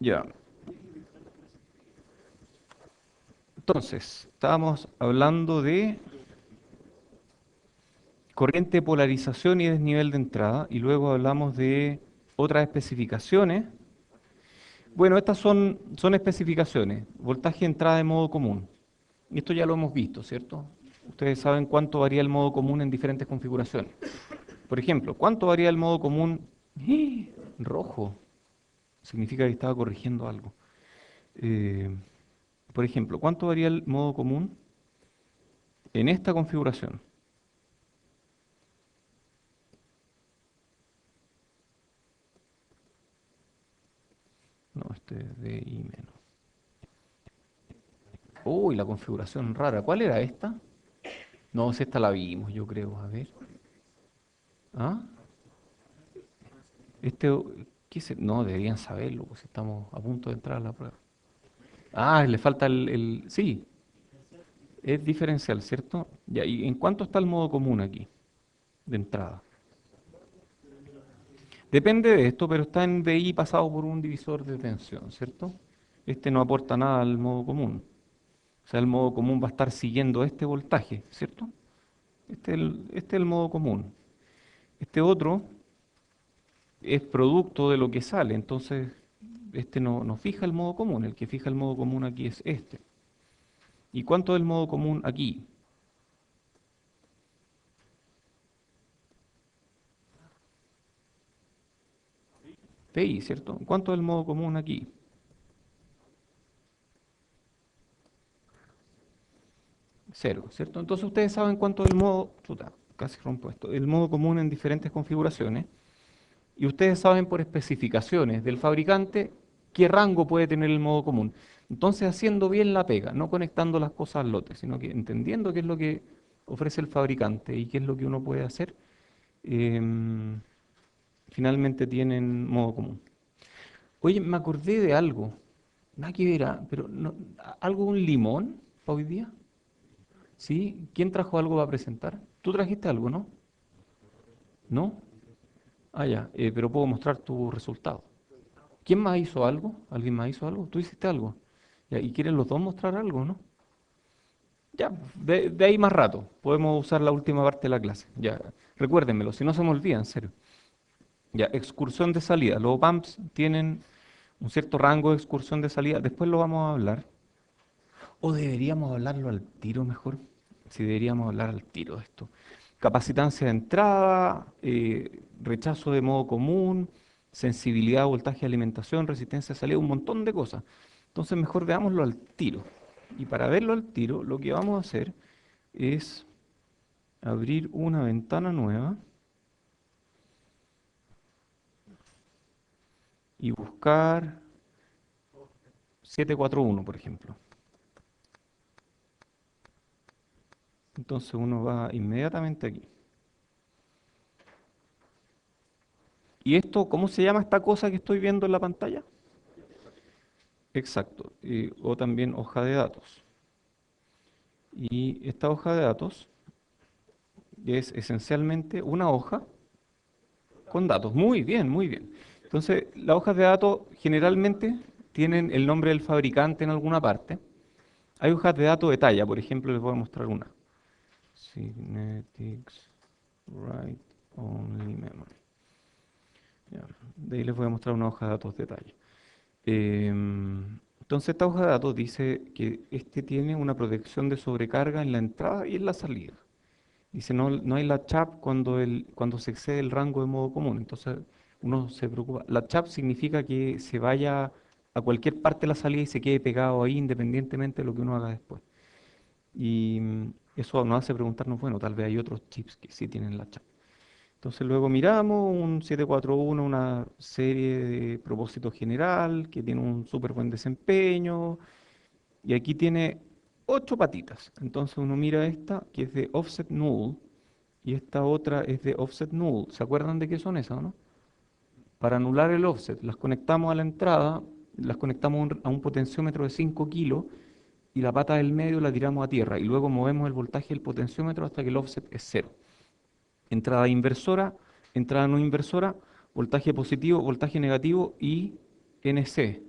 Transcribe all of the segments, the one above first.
Ya. Entonces, estábamos hablando de corriente de polarización y desnivel de entrada, y luego hablamos de otras especificaciones. Bueno, estas son especificaciones, voltaje de entrada de modo común. Y esto ya lo hemos visto, ¿cierto? Ustedes saben cuánto varía el modo común en diferentes configuraciones. Por ejemplo, ¿cuánto varía el modo común? Rojo. Significa que estaba corrigiendo algo. Eh, por ejemplo, ¿cuánto varía el modo común en esta configuración? No, este es de I menos. Uy, la configuración rara. ¿Cuál era esta? No, si esta la vimos, yo creo. A ver. ¿Ah? Este, no, deberían saberlo, pues estamos a punto de entrar a la prueba. Ah, le falta sí, es diferencial, ¿cierto? Ya, ¿y en cuánto está el modo común aquí, de entrada? Depende de esto, pero está en DI pasado por un divisor de tensión, ¿cierto? Este no aporta nada al modo común. O sea, el modo común va a estar siguiendo este voltaje, ¿cierto? Este es el modo común. Este otro es producto de lo que sale, entonces este no fija el modo común. El que fija el modo común aquí es este. ¿Y cuánto es el modo común aquí? PI, ¿cierto? ¿Cuánto es el modo común aquí? Cero, ¿cierto? Entonces ustedes saben cuánto es el modo, chuta, casi rompo esto, el modo común en diferentes configuraciones. Y ustedes saben por especificaciones del fabricante qué rango puede tener el modo común. Entonces, haciendo bien la pega, no conectando las cosas al lote, sino que entendiendo qué es lo que ofrece el fabricante y qué es lo que uno puede hacer, em, finalmente tienen modo común. Oye, me acordé de algo, nada que ver, pero algo, un limón para hoy día. ¿Sí? ¿Quién trajo algo para presentar? Tú trajiste algo, ¿no? ¿No? Ah, ya, pero puedo mostrar tu resultado. ¿Quién más hizo algo? ¿Alguien más hizo algo? ¿Tú hiciste algo? Ya, ¿y quieren los dos mostrar algo, no? Ya, de ahí más rato. Podemos usar la última parte de la clase. Ya, recuérdenmelo, si no se me olvida, en serio. Ya, excursión de salida. Los BAMPs tienen un cierto rango de excursión de salida. Después lo vamos a hablar. O deberíamos hablarlo al tiro mejor. Si deberíamos hablar al tiro de esto. Capacitancia de entrada, rechazo de modo común, sensibilidad, voltaje, alimentación, resistencia de salida, un montón de cosas. Entonces mejor veámoslo al tiro. Y para verlo al tiro, lo que vamos a hacer es abrir una ventana nueva y buscar 741, por ejemplo. Entonces uno va inmediatamente aquí. ¿Y esto, cómo se llama esta cosa que estoy viendo en la pantalla? Exacto, o también hoja de datos. Y esta hoja de datos es esencialmente una hoja con datos. Muy bien, muy bien. Entonces, las hojas de datos generalmente tienen el nombre del fabricante en alguna parte. Hay hojas de datos de talla, por ejemplo, les voy a mostrar una. Synetics Write Only Memory. Ya, de ahí les voy a mostrar una hoja de datos de talla. Entonces, esta hoja de datos dice que este tiene una protección de sobrecarga en la entrada y en la salida. Dice, no hay la CHAP cuando se excede el rango de modo común. Entonces, uno se preocupa. La CHAP significa que se vaya a cualquier parte de la salida y se quede pegado ahí independientemente de lo que uno haga después. Y eso nos hace preguntarnos, bueno, tal vez hay otros chips que sí tienen la CHAP. Entonces luego miramos un 741, una serie de propósito general que tiene un súper buen desempeño y aquí tiene 8 patitas. Entonces uno mira esta que es de offset null y esta otra es de offset null. ¿Se acuerdan de qué son esas, no? Para anular el offset, las conectamos a la entrada, las conectamos a un potenciómetro de 5 kilos y la pata del medio la tiramos a tierra y luego movemos el voltaje del potenciómetro hasta que el offset es cero. Entrada inversora, entrada no inversora, voltaje positivo, voltaje negativo y NC.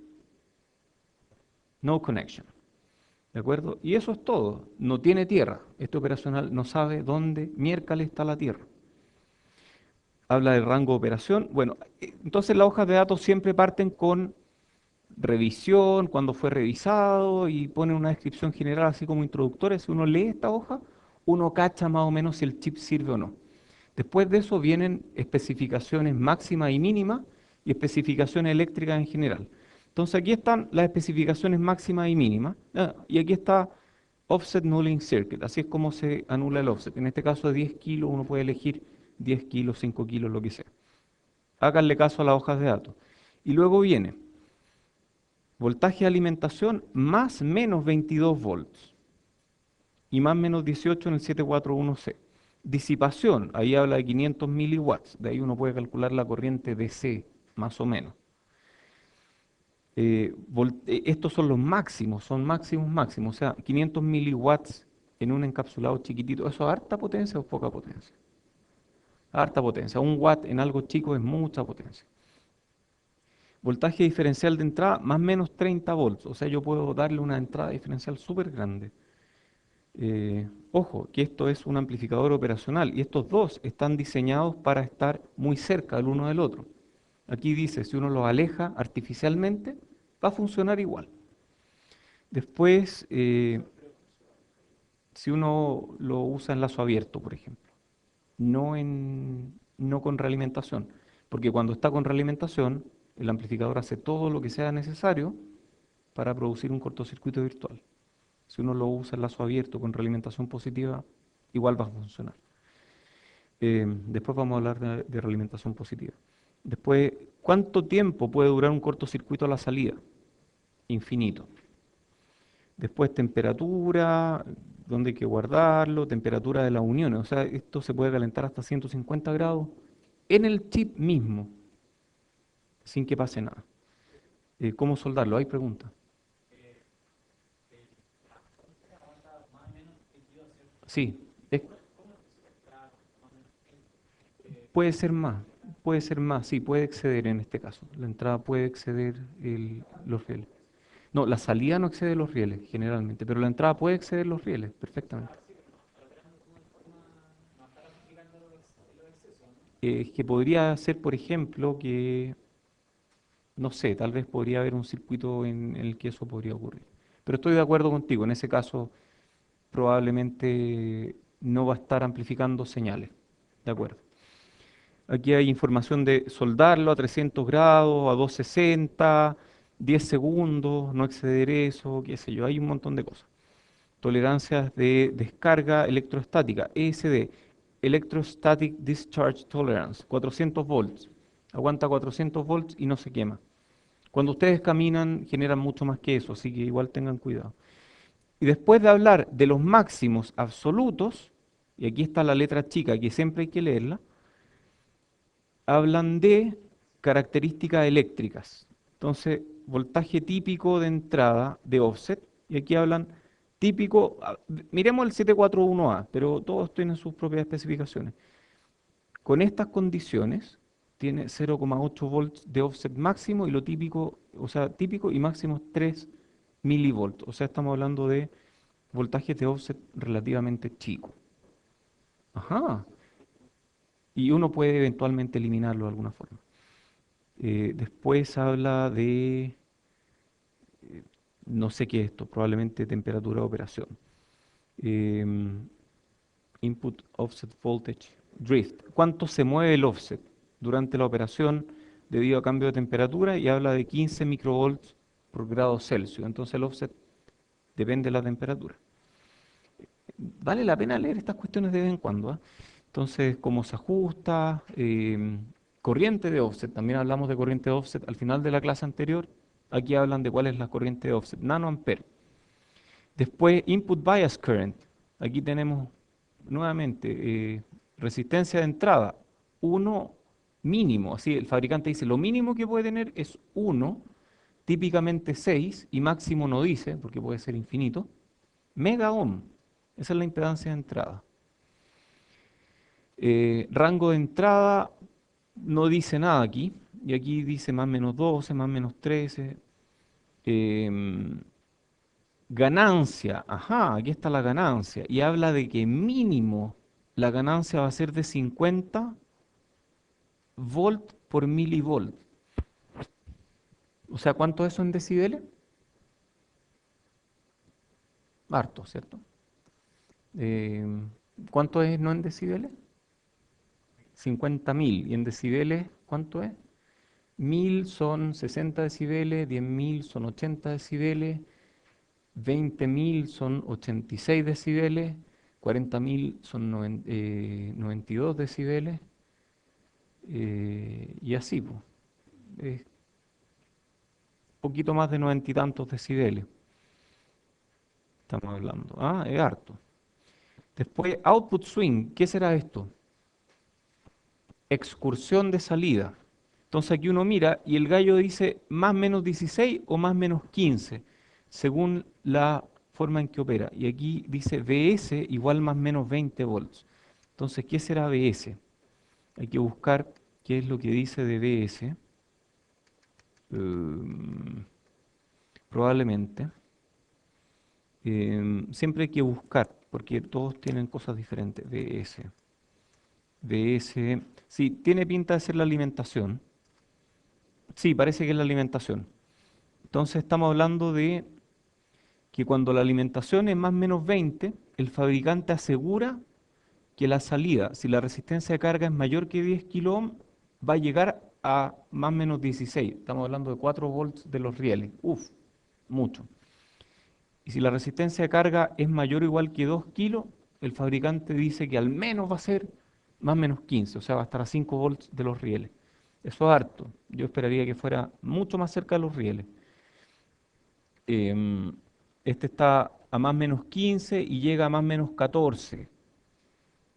No connection. ¿De acuerdo? Y eso es todo. No tiene tierra. Este operacional no sabe dónde miércoles está la tierra. Habla del rango de operación. Bueno, entonces las hojas de datos siempre parten con revisión, cuando fue revisado y ponen una descripción general así como introductoria. Si uno lee esta hoja, uno cacha más o menos si el chip sirve o no. Después de eso vienen especificaciones máximas y mínimas y especificaciones eléctricas en general. Entonces aquí están las especificaciones máximas y mínimas. Y aquí está Offset Nulling Circuit. Así es como se anula el offset. En este caso de 10 kilos uno puede elegir 10 kilos, 5 kilos, lo que sea. Háganle caso a las hojas de datos. Y luego viene voltaje de alimentación más menos 22 volts y más menos 18 en el 741C. Disipación, ahí habla de 500 miliwatts, de ahí uno puede calcular la corriente DC, más o menos. Estos son los máximos, son máximos máximos, o sea, 500 miliwatts en un encapsulado chiquitito, ¿eso es harta potencia o es poca potencia? Harta potencia, un watt en algo chico es mucha potencia. Voltaje diferencial de entrada, más o menos 30 volts, o sea, yo puedo darle una entrada diferencial súper grande. Ojo, que esto es un amplificador operacional y estos dos están diseñados para estar muy cerca el uno del otro. Aquí dice, si uno los aleja artificialmente, va a funcionar igual. Después, si uno lo usa en lazo abierto, por ejemplo, no con realimentación, porque cuando está con realimentación, el amplificador hace todo lo que sea necesario para producir un cortocircuito virtual. Si uno lo usa en lazo abierto con realimentación positiva, igual va a funcionar. Después vamos a hablar de realimentación positiva. Después, ¿cuánto tiempo puede durar un cortocircuito a la salida? Infinito. Después, temperatura, dónde hay que guardarlo, temperatura de las uniones. O sea, esto se puede calentar hasta 150 grados en el chip mismo, sin que pase nada. ¿Cómo soldarlo? ¿Hay preguntas? Sí, es puede ser más, sí, puede exceder en este caso. La entrada puede exceder los rieles. No, la salida no excede los rieles generalmente, pero la entrada puede exceder los rieles perfectamente. Es que podría ser, por ejemplo, que, no sé, tal vez podría haber un circuito en el que eso podría ocurrir. Pero estoy de acuerdo contigo, en ese caso probablemente no va a estar amplificando señales. De acuerdo. Aquí hay información de soldarlo a 300 grados, a 260, 10 segundos, no exceder eso, qué sé yo, hay un montón de cosas. Tolerancias de descarga electrostática, ESD, Electrostatic Discharge Tolerance, 400 volts. Aguanta 400 volts y no se quema. Cuando ustedes caminan generan mucho más que eso, así que igual tengan cuidado. Y después de hablar de los máximos absolutos, y aquí está la letra chica que siempre hay que leerla, hablan de características eléctricas. Entonces, voltaje típico de entrada de offset, y aquí hablan típico, miremos el 741A, pero todos tienen sus propias especificaciones. Con estas condiciones, tiene 0,8 volts de offset máximo y lo típico, o sea, típico y máximo es 3 milivolts. O sea, estamos hablando de voltajes de offset relativamente chicos. Ajá. Y uno puede eventualmente eliminarlo de alguna forma. Después habla de, no sé qué es esto, probablemente temperatura de operación. Em, Input Offset Voltage Drift. ¿Cuánto se mueve el offset durante la operación debido a cambio de temperatura? Y habla de 15 microvolts por grado Celsius. Entonces el offset depende de la temperatura. Vale la pena leer estas cuestiones de vez en cuando, ¿ah? Entonces, cómo se ajusta, corriente de offset, también hablamos de corriente de offset al final de la clase anterior, aquí hablan de cuál es la corriente de offset, nanoampere. Después, input bias current, aquí tenemos nuevamente resistencia de entrada, 1 mínimo, así el fabricante dice, lo mínimo que puede tener es 1, típicamente 6, y máximo no dice, porque puede ser infinito, mega ohm, esa es la impedancia de entrada. Rango de entrada no dice nada aquí, y aquí dice más o menos 12, más o menos 13. em, Ganancia, ajá, aquí está la ganancia. Y habla de que mínimo la ganancia va a ser de 50 volt por milivolt. O sea, ¿cuánto es eso en decibeles? Harto, ¿cierto? Eh, ¿Cuánto es no en decibeles? 50.000. ¿Y en decibeles cuánto es? 1000 son 60 decibeles, 10.000 son 80 decibeles, 20.000 son 86 decibeles, 40.000 son 92 decibeles, y así, pues. Es poquito más de 90 y tantos decibeles, estamos hablando. Ah, es harto. Después, output swing, ¿qué será esto? Excursión de salida. Entonces aquí uno mira y el gallo dice más menos 16 o más menos 15, según la forma en que opera. Y aquí dice VS igual más menos 20 volts. Entonces, ¿qué será VS? Hay que buscar qué es lo que dice de VS. Probablemente. Siempre hay que buscar, porque todos tienen cosas diferentes. VS. VS. Sí, tiene pinta de ser la alimentación. Sí, parece que es la alimentación. Entonces estamos hablando de que cuando la alimentación es más o menos 20, el fabricante asegura que la salida, si la resistencia de carga es mayor que 10 kilo ohm, va a llegar a más o menos 16. Estamos hablando de 4 volts de los rieles. Uf, mucho. Y si la resistencia de carga es mayor o igual que 2 kilos, el fabricante dice que al menos va a ser más o menos 15, o sea, va a estar a 5 volts de los rieles. Eso es harto. Yo esperaría que fuera mucho más cerca de los rieles. Em, este está a más o menos 15 y llega a más o menos 14.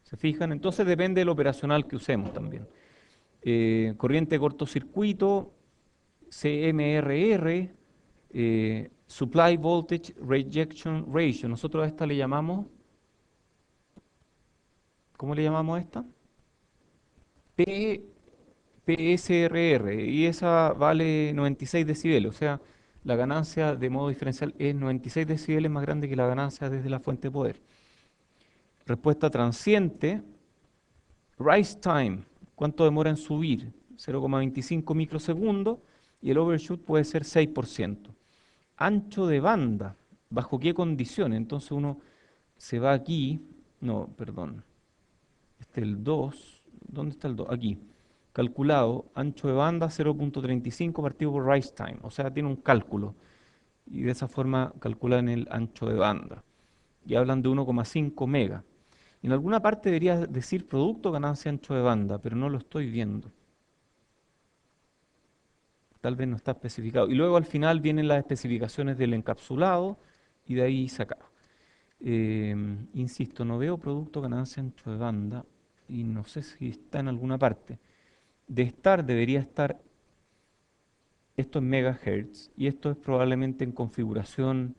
¿Se fijan? Entonces depende del operacional que usemos también. Corriente de cortocircuito, CMRR, Supply Voltage Rejection Ratio. Nosotros a esta le llamamos, ¿cómo le llamamos a esta? P, PSRR, y esa vale 96 decibeles, o sea, la ganancia de modo diferencial es 96 decibeles más grande que la ganancia desde la fuente de poder. Respuesta transiente, rise time, ¿cuánto demora en subir? 0,25 microsegundos y el overshoot puede ser 6%. Ancho de banda, ¿bajo qué condiciones? Entonces uno se va aquí, no, perdón, este es el 2, ¿dónde está el 2? Aquí, calculado, ancho de banda 0,35 partido por rise time, o sea, tiene un cálculo y de esa forma calculan el ancho de banda y hablan de 1,5 mega. En alguna parte debería decir producto ganancia ancho de banda, pero no lo estoy viendo. Tal vez no está especificado. Y luego al final vienen las especificaciones del encapsulado y de ahí sacado. Insisto, no veo producto ganancia ancho de banda y no sé si está en alguna parte. De estar, debería estar, esto en megahertz y esto es probablemente en configuración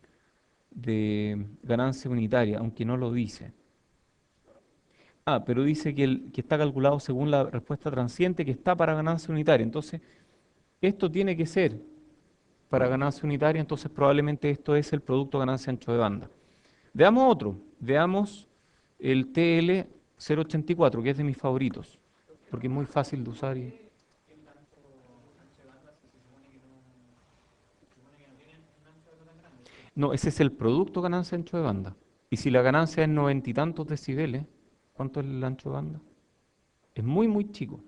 de ganancia unitaria, aunque no lo dice. Ah, pero dice que está calculado según la respuesta transiente que está para ganancia unitaria. Entonces, esto tiene que ser para ganancia unitaria, entonces probablemente esto es el producto ganancia ancho de banda. Veamos otro, veamos el TL084, que es de mis favoritos, porque es muy fácil de usar. No, ese es el producto ganancia ancho de banda. Y si la ganancia es 90 y tantos decibeles, ¿cuánto es el ancho de banda? Es muy, muy chico.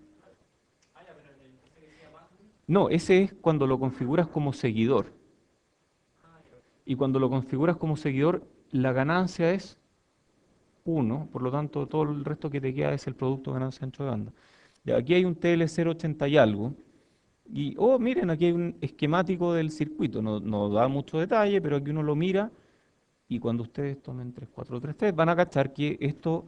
No, ese es cuando lo configuras como seguidor. Y cuando lo configuras como seguidor, la ganancia es 1, por lo tanto todo el resto que te queda es el producto ganancia ancho de banda. Ya, aquí hay un TL080 y algo, y oh, miren, aquí hay un esquemático del circuito, no da mucho detalle, pero aquí uno lo mira, y cuando ustedes tomen 3433 van a cachar que esto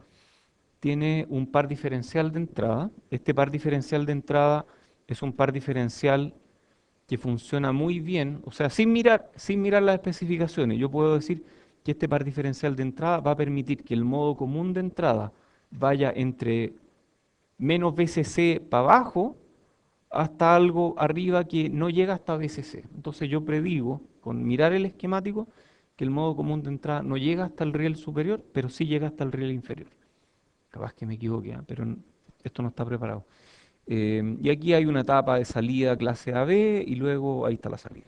tiene un par diferencial de entrada. Este par diferencial de entrada es un par diferencial que funciona muy bien, o sea, sin mirar las especificaciones, yo puedo decir que este par diferencial de entrada va a permitir que el modo común de entrada vaya entre menos VCC para abajo hasta algo arriba que no llega hasta VCC. Entonces yo predigo, con mirar el esquemático, que el modo común de entrada no llega hasta el riel superior, pero sí llega hasta el riel inferior. Capaz que me equivoque, pero esto no está preparado. Y aquí hay una etapa de salida clase AB y luego ahí está la salida.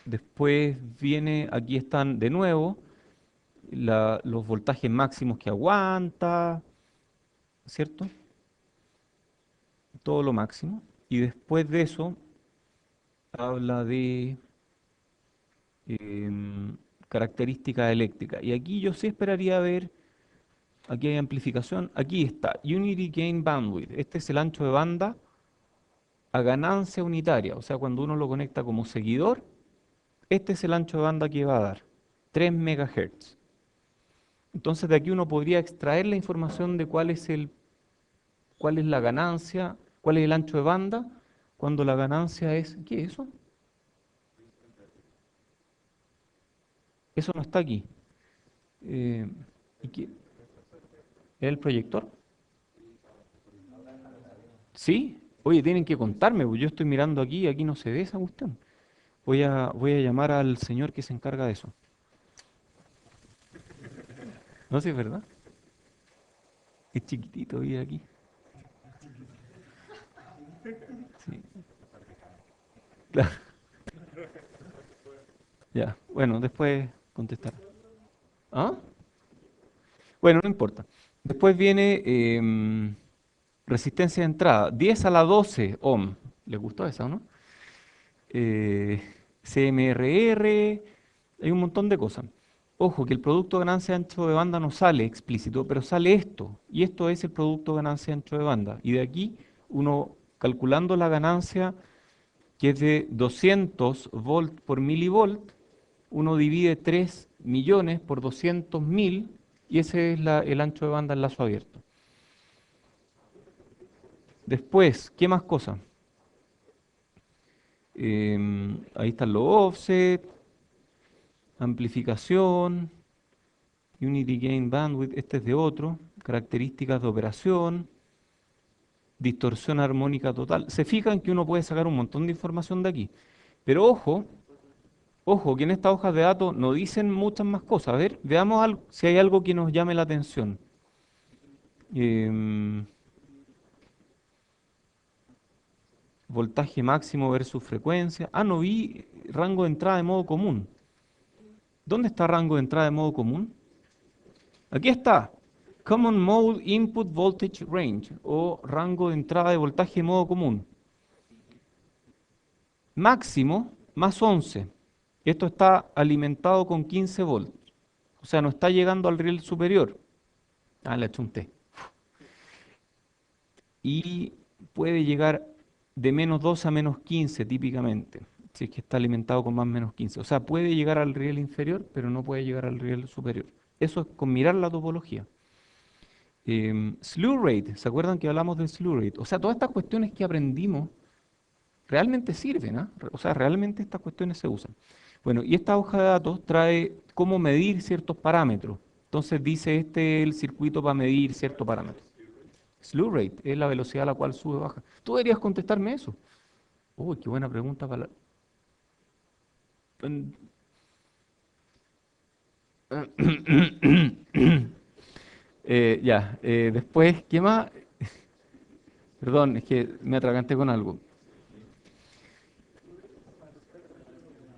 Después viene, aquí están de nuevo los voltajes máximos que aguanta, ¿cierto? Todo lo máximo. Y después de eso habla de características eléctricas. Y aquí yo sí esperaría ver, aquí hay amplificación, aquí está, Unity Gain Bandwidth. Este es el ancho de banda a ganancia unitaria, o sea, cuando uno lo conecta como seguidor, este es el ancho de banda que va a dar, 3 MHz. Entonces de aquí uno podría extraer la información de cuál es la ganancia, cuál es el ancho de banda, cuando la ganancia es, ¿qué es eso? Eso no está aquí. Eh, ¿Y qué? ¿Es el proyector? ¿Sí? Oye, tienen que contarme, porque yo estoy mirando aquí y aquí no se ve esa cuestión. Voy a llamar al señor que se encarga de eso. No sé, ¿verdad? Es chiquitito, vive aquí. Sí, claro. Ya, bueno, después contestar. ¿Ah? Bueno, no importa. Después viene resistencia de entrada, 10 a la 12 ohm. ¿Les gustó esa o no? Eh, CMRR, hay un montón de cosas. Ojo, que el producto ganancia ancho de banda no sale explícito, pero sale esto. Y esto es el producto ganancia ancho de banda. Y de aquí, uno calculando la ganancia, que es de 200 volt por milivolt, uno divide 3 millones por 200.000 y ese es el ancho de banda en lazo abierto. Después, ¿qué más cosas? Ahí están los offset, amplificación, Unity Gain Bandwidth, este es de otro, características de operación, distorsión armónica total. Se fijan que uno puede sacar un montón de información de aquí. Pero ojo, ojo, que en estas hojas de datos no dicen muchas más cosas. A ver, veamos si hay algo que nos llame la atención. Em, Voltaje máximo versus frecuencia. Ah, no vi rango de entrada de modo común. ¿Dónde está rango de entrada de modo común? Aquí está. Common Mode Input Voltage Range o rango de entrada de voltaje de modo común. Máximo más 11. Esto está alimentado con 15 volts. O sea, no está llegando al riel superior. Ah, le achunté. Y puede llegar de menos 2 a menos 15 típicamente, si es que está alimentado con más menos 15. O sea, puede llegar al riel inferior, pero no puede llegar al riel superior. Eso es con mirar la topología. Slew rate, ¿se acuerdan que hablamos del slew rate? O sea, todas estas cuestiones que aprendimos realmente sirven, ¿ah? O sea, realmente estas cuestiones se usan. Bueno, y esta hoja de datos trae cómo medir ciertos parámetros. Entonces dice este es el circuito para medir cierto parámetro. Slew rate es la velocidad a la cual sube o baja. Tú deberías contestarme eso. Uy, qué buena pregunta para Mm, ya, después, ¿qué más? Perdón, es que me atraganté con algo.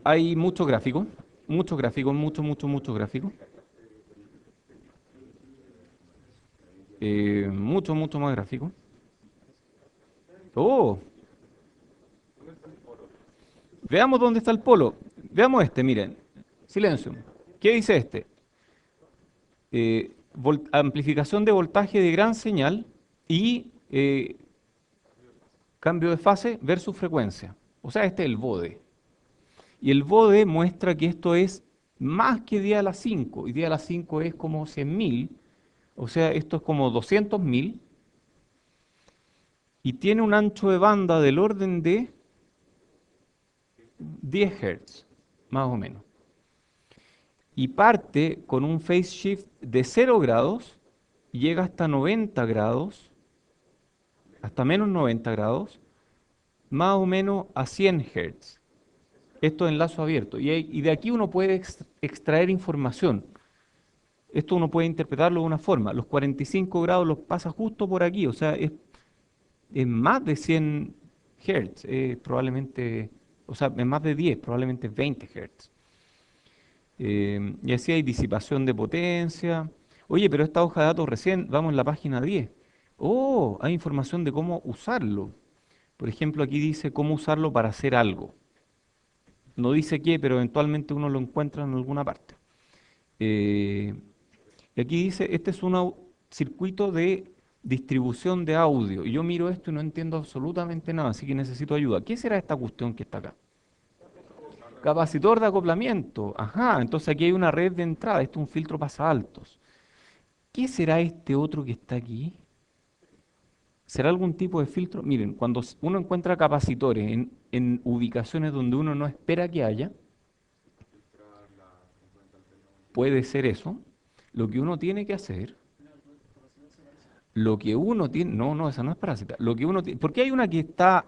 Hay mucho gráfico, mucho gráfico. Mucho más gráfico. Oh, veamos dónde está el polo. Veamos este, miren. Silencio. ¿Qué dice este? Amplificación de voltaje de gran señal y cambio de fase versus frecuencia. O sea, este es el bode. Y el bode muestra que esto es más que 10 a la 5. Y 10 a la 5 es como 100.000. O sea, esto es como 200.000. Y tiene un ancho de banda del orden de 10 Hz, más o menos. Y parte con un phase shift de 0 grados, llega hasta 90 grados, hasta menos 90 grados, más o menos a 100 Hz. Esto es enlazo abierto. Y de aquí uno puede extraer información. Esto uno puede interpretarlo de una forma. Los 45 grados los pasa justo por aquí, o sea, es más de 100 Hz, probablemente, o sea, es más de 10, probablemente 20 Hz. Y así hay disipación de potencia. Oye, pero esta hoja de datos recién, vamos en la página 10. Oh, hay información de cómo usarlo. Por ejemplo, aquí dice cómo usarlo para hacer algo. No dice qué, pero eventualmente uno lo encuentra en alguna parte. Eh, y aquí dice, este es un circuito de distribución de audio. Y yo miro esto y no entiendo absolutamente nada, así que necesito ayuda. ¿Qué será esta cuestión que está acá? Capacitor de acoplamiento. Ajá, entonces aquí hay una red de entrada. Esto es un filtro pasaltos. ¿Qué será este otro que está aquí? ¿Será algún tipo de filtro? Miren, cuando uno encuentra capacitores en ubicaciones donde uno no espera que haya, puede ser eso. Lo que uno tiene que hacer, lo que uno tiene, no, no, esa no es parásita. Lo que uno tiene, ¿por qué hay una que está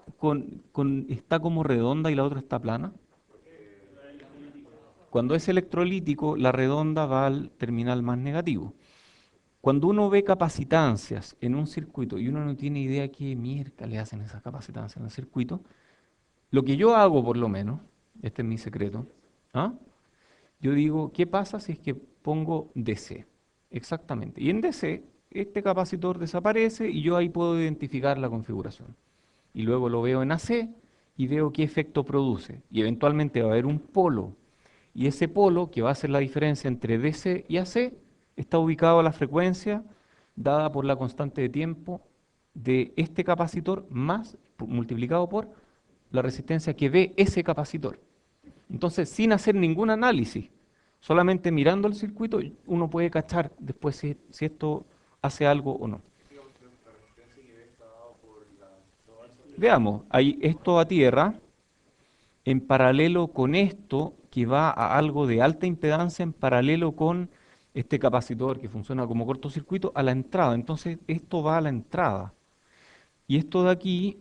está como redonda y la otra está plana? Cuando es electrolítico, la redonda va al terminal más negativo. Cuando uno ve capacitancias en un circuito y uno no tiene idea qué mierda le hacen esas capacitancias en el circuito, lo que yo hago por lo menos, este es mi secreto, ¿ah? Yo digo, ¿qué pasa si es que pongo DC? Exactamente. Y en DC, este capacitor desaparece y yo ahí puedo identificar la configuración. Y luego lo veo en AC y veo qué efecto produce. Y eventualmente va a haber un polo. Y ese polo, que va a ser la diferencia entre DC y AC, está ubicado a la frecuencia dada por la constante de tiempo de este capacitor más multiplicado por la resistencia que ve ese capacitor. Entonces, sin hacer ningún análisis, solamente mirando el circuito, uno puede cachar después si esto hace algo o no. Veamos, hay esto a tierra, en paralelo con esto, que va a algo de alta impedancia, en paralelo con este capacitor que funciona como cortocircuito, a la entrada. Entonces, esto va a la entrada. Y esto de aquí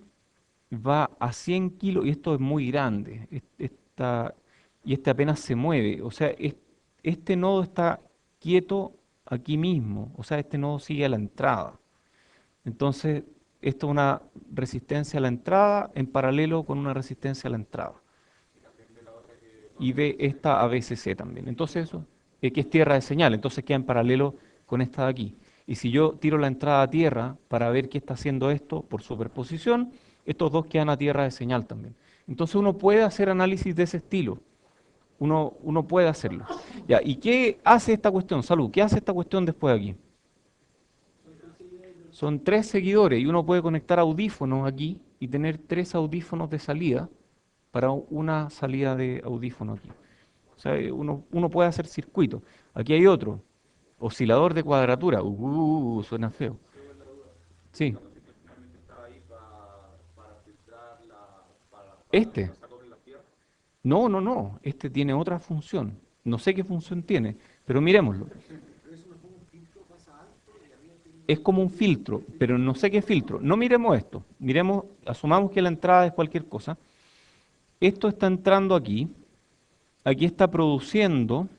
va a 100 kilos, y esto es muy grande, y este apenas se mueve. O sea, este nodo está quieto aquí mismo, o sea, este nodo sigue a la entrada. Entonces, esto es una resistencia a la entrada en paralelo con una resistencia a la entrada. Y ve esta ABCC también. Entonces, eso, que es tierra de señal, entonces queda en paralelo con esta de aquí. Y si yo tiro la entrada a tierra para ver qué está haciendo esto por superposición, estos dos quedan a tierra de señal también. Entonces uno puede hacer análisis de ese estilo. Uno puede hacerlo. Ya, ¿y qué hace esta cuestión? Salud, ¿qué hace esta cuestión después de aquí? Son tres seguidores y uno puede conectar audífonos aquí y tener tres audífonos de salida para una salida de audífono aquí. O sea, uno puede hacer circuito. Aquí hay otro, oscilador de cuadratura. Suena feo. Sí, este. No, no, no. Este tiene otra función. No sé qué función tiene, pero miremoslo. Es como un filtro, pero no sé qué filtro. No miremos esto. Miremos, asumamos que la entrada es cualquier cosa. Esto está entrando aquí. Aquí está produciendo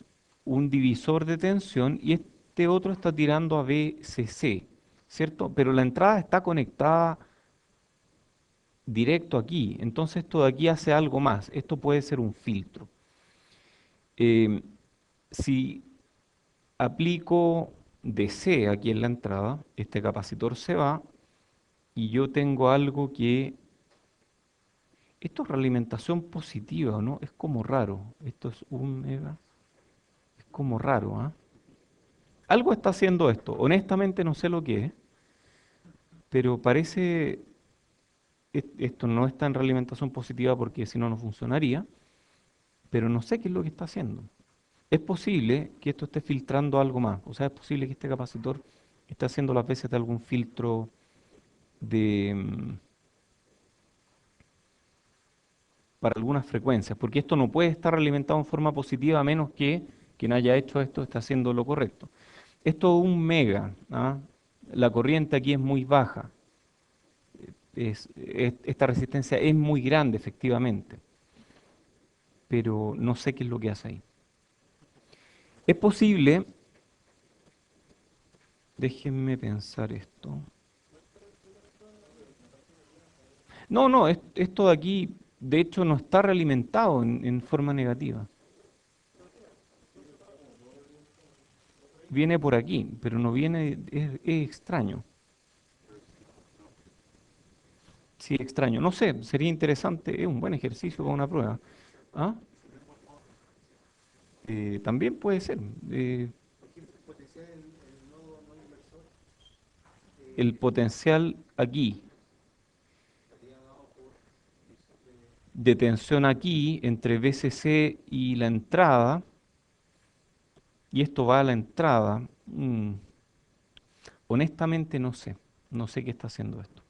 un divisor de tensión y este otro está tirando a VCC, ¿cierto? Pero la entrada está conectada directo aquí. Entonces esto de aquí hace algo más. Esto puede ser un filtro. Eh, si aplico DC aquí en la entrada, este capacitor se va y yo tengo algo que... Esto es realimentación positiva, ¿no? Es como raro. Esto es un mega. Es como raro, ¿ah? Algo está haciendo esto. Honestamente no sé lo que es, pero parece... Esto no está en realimentación positiva porque si no, no funcionaría, pero no sé qué es lo que está haciendo. Es posible que esto esté filtrando algo más. O sea, es posible que este capacitor esté haciendo las veces de algún filtro de, para algunas frecuencias, porque esto no puede estar alimentado en forma positiva a menos que quien haya hecho esto esté haciendo lo correcto. Esto es un mega, ¿ah? La corriente aquí es muy baja. Esta resistencia es muy grande, efectivamente. pero no sé qué es lo que hace ahí. Es posible, déjenme pensar esto. No, no, esto de aquí, de hecho, no está realimentado en forma negativa. Viene por aquí, pero no viene, es extraño. Sí, extraño. No sé, sería interesante, es un buen ejercicio para una prueba. ¿Ah? También puede ser. eh, el potencial aquí, de tensión aquí, entre BCC y la entrada, y esto va a la entrada. Honestamente no sé, no sé qué está haciendo esto,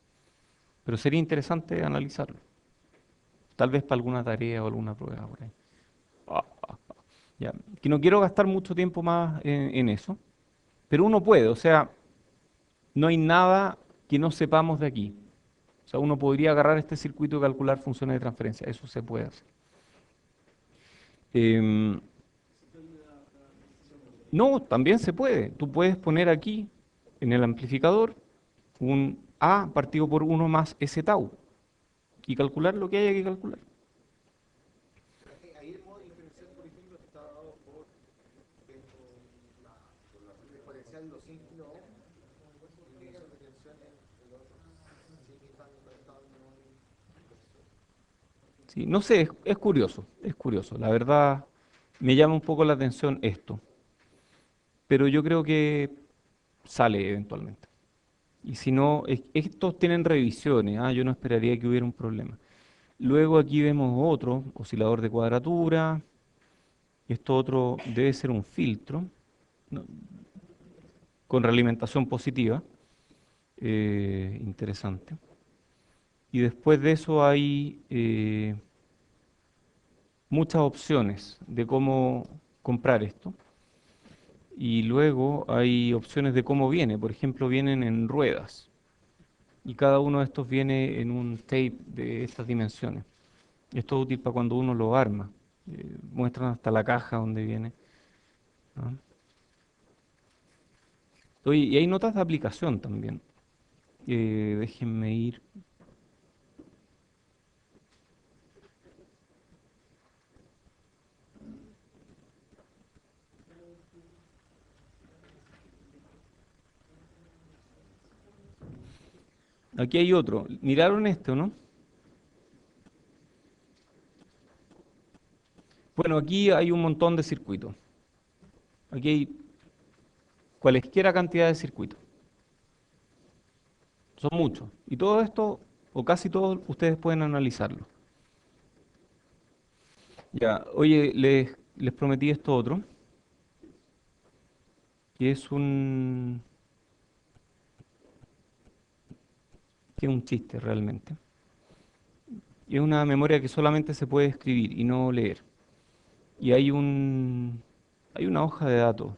pero sería interesante analizarlo, tal vez para alguna tarea o alguna prueba por ahí. Ah, ya, que no quiero gastar mucho tiempo más en eso, pero uno puede, o sea, no hay nada que no sepamos de aquí. O sea, uno podría agarrar este circuito y calcular funciones de transferencia, eso se puede hacer. Em, no, también se puede. Tú puedes poner aquí en el amplificador un A partido por uno más S tau y calcular lo que haya que calcular. Sí, no sé, es curioso, es curioso. La verdad, me llama un poco la atención esto, pero yo creo que sale eventualmente. Y si no, estos tienen revisiones, yo no esperaría que hubiera un problema. Luego aquí vemos otro, oscilador de cuadratura, y esto otro debe ser un filtro, ¿no? Con realimentación positiva, interesante. Y después de eso hay muchas opciones de cómo comprar esto. Y luego hay opciones de cómo viene. Por ejemplo, vienen en ruedas. Y cada uno de estos viene en un tape de estas dimensiones. Esto es útil para cuando uno lo arma. Muestran hasta la caja donde viene, ¿no? Oye, y hay notas de aplicación también. Déjenme ir. Aquí hay otro. ¿Miraron esto, no? Bueno, aquí hay un montón de circuitos. Aquí hay cualesquiera cantidad de circuitos. Son muchos. Y todo esto, o casi todos, ustedes pueden analizarlo. Ya, oye, les prometí esto otro, que es que es un chiste realmente. Y es una memoria que solamente se puede escribir y no leer. Y hay una hoja de datos.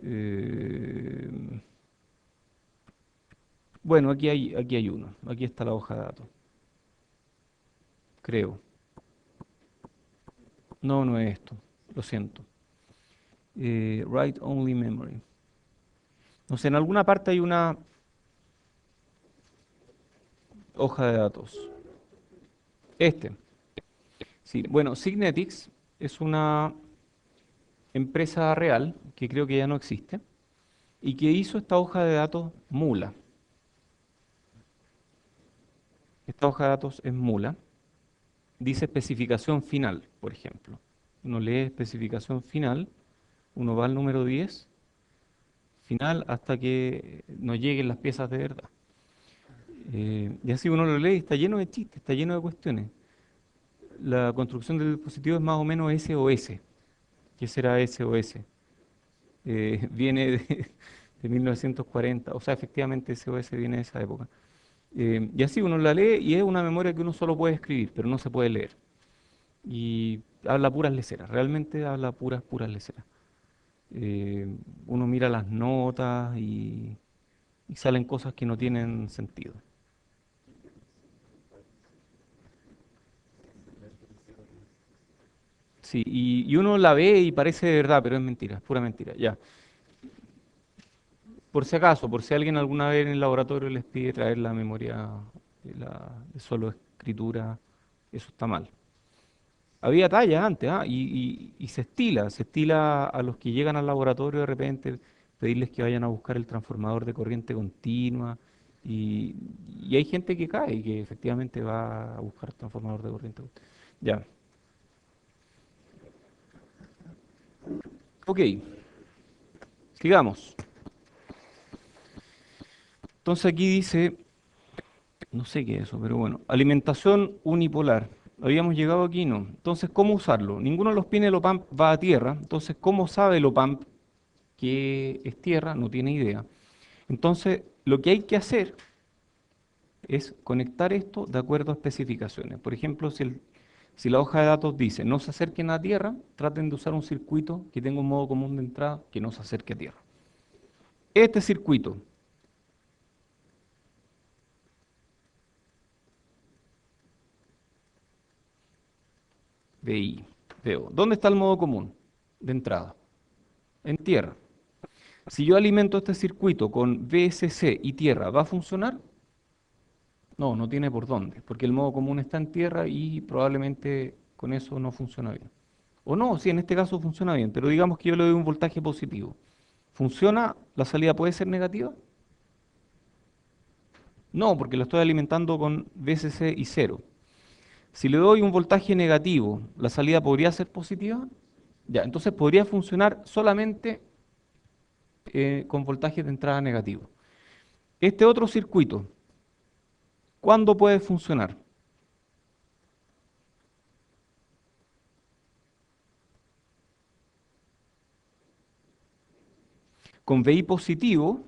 Eh, bueno, aquí hay uno. Aquí está la hoja de datos, creo. No, no es esto. Lo siento. Write only memory. No sé, en alguna parte hay una hoja de datos. Este. Sí, bueno, Signetics es una empresa real que creo que ya no existe y que hizo esta hoja de datos mula. Esta hoja de datos es mula. Dice especificación final, por ejemplo. Uno lee especificación final, uno va al número 10 final, hasta que nos lleguen las piezas de verdad. Y así uno lo lee y está lleno de chistes, está lleno de cuestiones. La construcción del dispositivo es más o menos SOS. ¿Qué será SOS? Viene de 1940, o sea, efectivamente SOS viene de esa época. Y así uno la lee y es una memoria que uno solo puede escribir, pero no se puede leer. Y habla puras leceras, realmente habla puras leceras. Eh, Uno mira las notas y salen cosas que no tienen sentido. Sí, y uno la ve y parece de verdad, pero es mentira, es pura mentira. Ya. Por si acaso, por si alguien alguna vez en el laboratorio les pide traer la memoria de solo escritura, eso está mal. Había tallas antes, ¿ah? Y se estila a los que llegan al laboratorio de repente, pedirles que vayan a buscar el transformador de corriente continua. Y, y hay gente que cae y que efectivamente va a buscar transformador de corriente continua. Ya, ok, sigamos. Entonces aquí dice, no sé qué es eso, pero bueno, alimentación unipolar. Habíamos llegado aquí, no. Entonces, ¿cómo usarlo? Ninguno de los pines de OPAMP va a tierra. Entonces, ¿cómo sabe el OPAMP que es tierra? No tiene idea. Entonces, lo que hay que hacer es conectar esto de acuerdo a especificaciones. Por ejemplo, si la hoja de datos dice no se acerquen a tierra, traten de usar un circuito que tenga un modo común de entrada que no se acerque a tierra. Este circuito, VI, veo. ¿Dónde está el modo común de entrada? En tierra. Si yo alimento este circuito con VSC y tierra, ¿va a funcionar? No, no tiene por dónde, porque el modo común está en tierra y probablemente con eso no funciona bien. O no, sí, en este caso funciona bien, pero digamos que yo le doy un voltaje positivo. ¿Funciona? ¿La salida puede ser negativa? No, porque lo estoy alimentando con VSC y cero. Si le doy un voltaje negativo, ¿la salida podría ser positiva? Ya, entonces podría funcionar solamente con voltaje de entrada negativo. Este otro circuito, ¿cuándo puede funcionar? Con VI positivo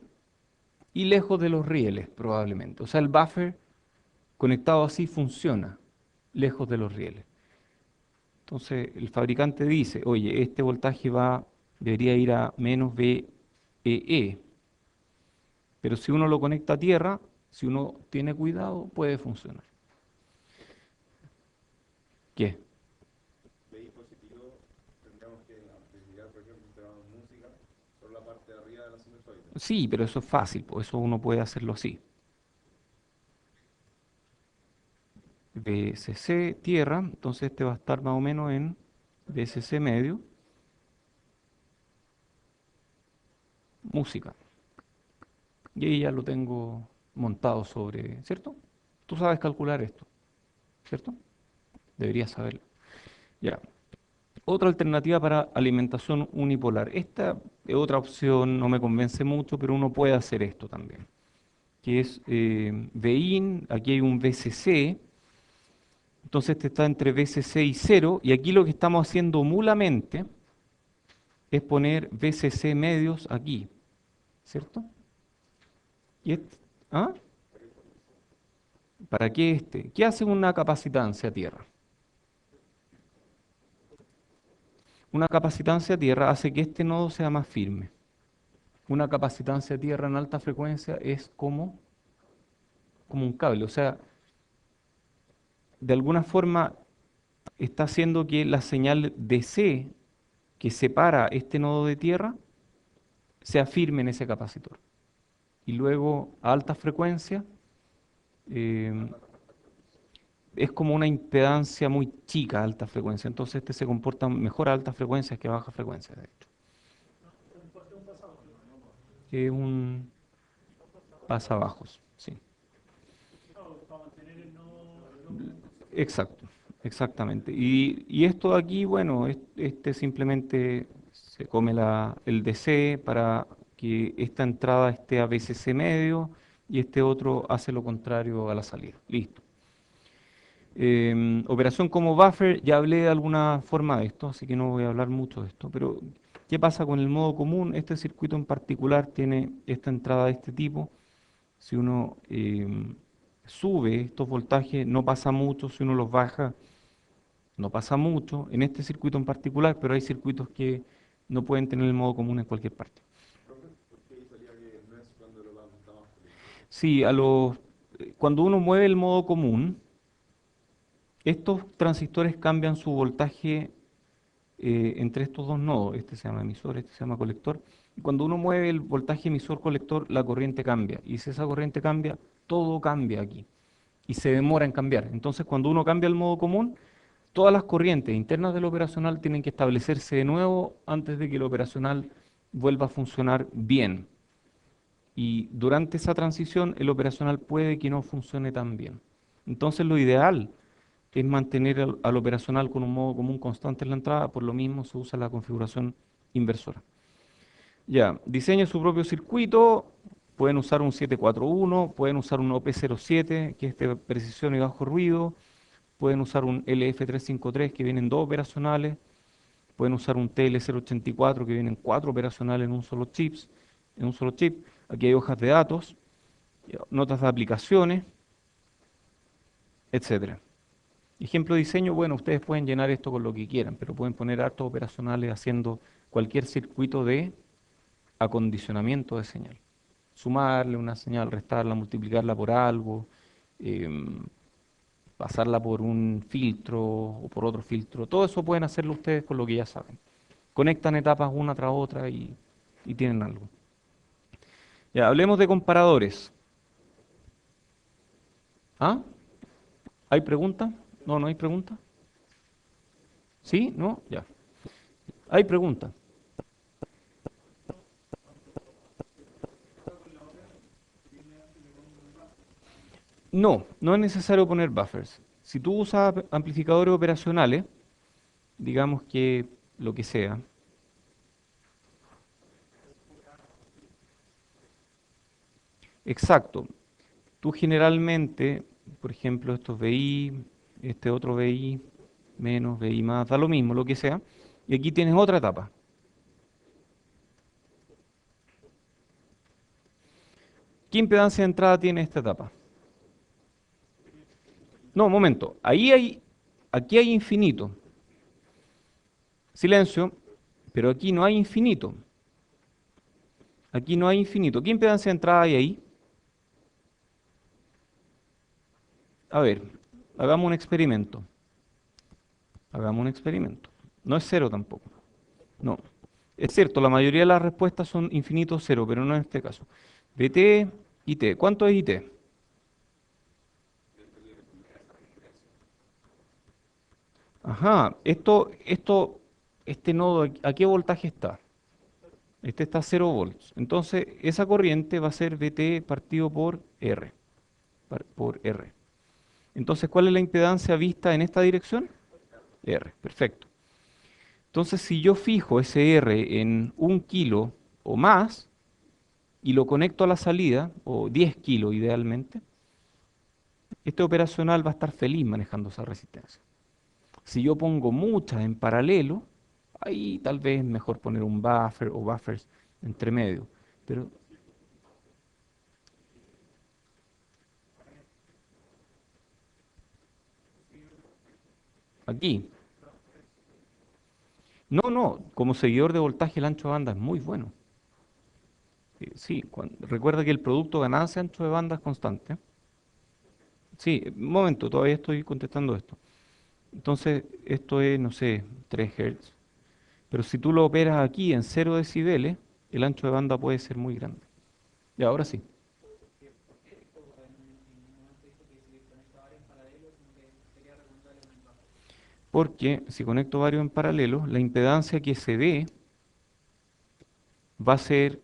y lejos de los rieles, probablemente. O sea, el buffer conectado así funciona, lejos de los rieles. Entonces, el fabricante dice, oye, este voltaje debería ir a menos VEE, pero si uno lo conecta a tierra, si uno tiene cuidado, puede funcionar. ¿Qué? BI positivo, tendríamos que amplificar, por ejemplo, si tenemos música, por la parte de arriba de la sinusoide. Sí, pero eso es fácil, pues eso uno puede hacerlo así. VCC tierra, entonces este va a estar más o menos en VCC medio, música. Y ahí ya lo tengo montado sobre, ¿cierto? Tú sabes calcular esto, ¿cierto? Deberías saberlo. Ya. Otra alternativa para alimentación unipolar. Esta es otra opción, no me convence mucho, pero uno puede hacer esto también, que es VIN, aquí hay un VCC, entonces este está entre VCC y cero, y aquí lo que estamos haciendo mulamente es poner VCC medios aquí, ¿cierto? Y ¿ah? ¿Para qué este? ¿Qué hace una capacitancia a tierra? Una capacitancia a tierra hace que este nodo sea más firme. Una capacitancia a tierra en alta frecuencia es como un cable, o sea, de alguna forma está haciendo que la señal DC que separa este nodo de tierra sea firme en ese capacitor. Y luego a alta frecuencia eh, es como una impedancia muy chica a alta frecuencia. Entonces este se comporta mejor a altas frecuencias que a bajas frecuencias, de hecho. Es un pasabajos, sí. Exacto, exactamente. Y esto de aquí, bueno, este simplemente se come el DC para que esta entrada esté a VCC medio y este otro hace lo contrario a la salida. Listo. Operación como buffer, ya hablé de alguna forma de esto, así que no voy a hablar mucho de esto, pero ¿qué pasa con el modo común? Este circuito en particular tiene esta entrada de este tipo. Si uno sube estos voltajes, no pasa mucho, si uno los baja, no pasa mucho, en este circuito en particular, pero hay circuitos que no pueden tener el modo común en cualquier parte. Profe, ¿por qué ahí salía que no es cuando lo vamos, está más caliente? Sí, cuando uno mueve el modo común, estos transistores cambian su voltaje entre estos dos nodos. Este se llama emisor, este se llama colector. Y cuando uno mueve el voltaje emisor-colector, la corriente cambia. Y si esa corriente cambia, todo cambia aquí. Y se demora en cambiar. Entonces, cuando uno cambia el modo común, todas las corrientes internas del operacional tienen que establecerse de nuevo antes de que el operacional vuelva a funcionar bien. Y durante esa transición, el operacional puede que no funcione tan bien. Entonces, lo ideal es mantener al operacional con un modo común constante en la entrada, por lo mismo se usa la configuración inversora. Ya, diseñe su propio circuito, pueden usar un 741, pueden usar un OP07, que es de precisión y bajo ruido, pueden usar un LF353, que vienen dos operacionales, pueden usar un TL084, que vienen cuatro operacionales en un solo chip. Aquí hay hojas de datos, notas de aplicaciones, etcétera. Ejemplo de diseño, bueno, ustedes pueden llenar esto con lo que quieran, pero pueden poner hartos operacionales haciendo cualquier circuito de acondicionamiento de señal. Sumarle una señal, restarla, multiplicarla por algo, em, pasarla por un filtro o por otro filtro. Todo eso pueden hacerlo ustedes con lo que ya saben. Conectan etapas una tras otra y tienen algo. Ya, hablemos de comparadores. ¿Ah? ¿Hay pregunta? No, no hay pregunta. ¿Sí? ¿No? Ya. ¿Hay pregunta? No, no es necesario poner buffers. Si tú usas amplificadores operacionales, digamos que lo que sea, exacto. Tú generalmente, por ejemplo, estos VI, este otro VI, menos, VI más, da lo mismo, lo que sea, y aquí tienes otra etapa. ¿Qué impedancia de entrada tiene esta etapa? No, un momento, aquí hay infinito. Silencio, pero aquí no hay infinito. Aquí no hay infinito. ¿Qué impedancia de entrada hay ahí? A ver, hagamos un experimento. Hagamos un experimento. No es cero tampoco. No. Es cierto, la mayoría de las respuestas son infinitos cero, pero no en este caso. VT, IT. ¿Cuánto es IT? Ajá, este nodo, ¿a qué voltaje está? Este está a 0 volts. Entonces, esa corriente va a ser VT partido por R. Por R. Entonces, ¿cuál es la impedancia vista en esta dirección? R, perfecto. Entonces, si yo fijo ese R en 1 kilo o más y lo conecto a la salida, o 10 kilos idealmente, este operacional va a estar feliz manejando esa resistencia. Si yo pongo muchas en paralelo, ahí tal vez es mejor poner un buffer o buffers entre medio. Pero aquí, no, no, como seguidor de voltaje el ancho de banda es muy bueno. Sí, recuerda que el producto ganancia-ancho de banda es constante. Sí, un momento, todavía estoy contestando esto. Entonces, esto es, no sé, 3 Hz. Pero si tú lo operas aquí en 0 decibeles, el ancho de banda puede ser muy grande. Y ahora sí. Porque si conecto varios en paralelo, la impedancia que se ve va a ser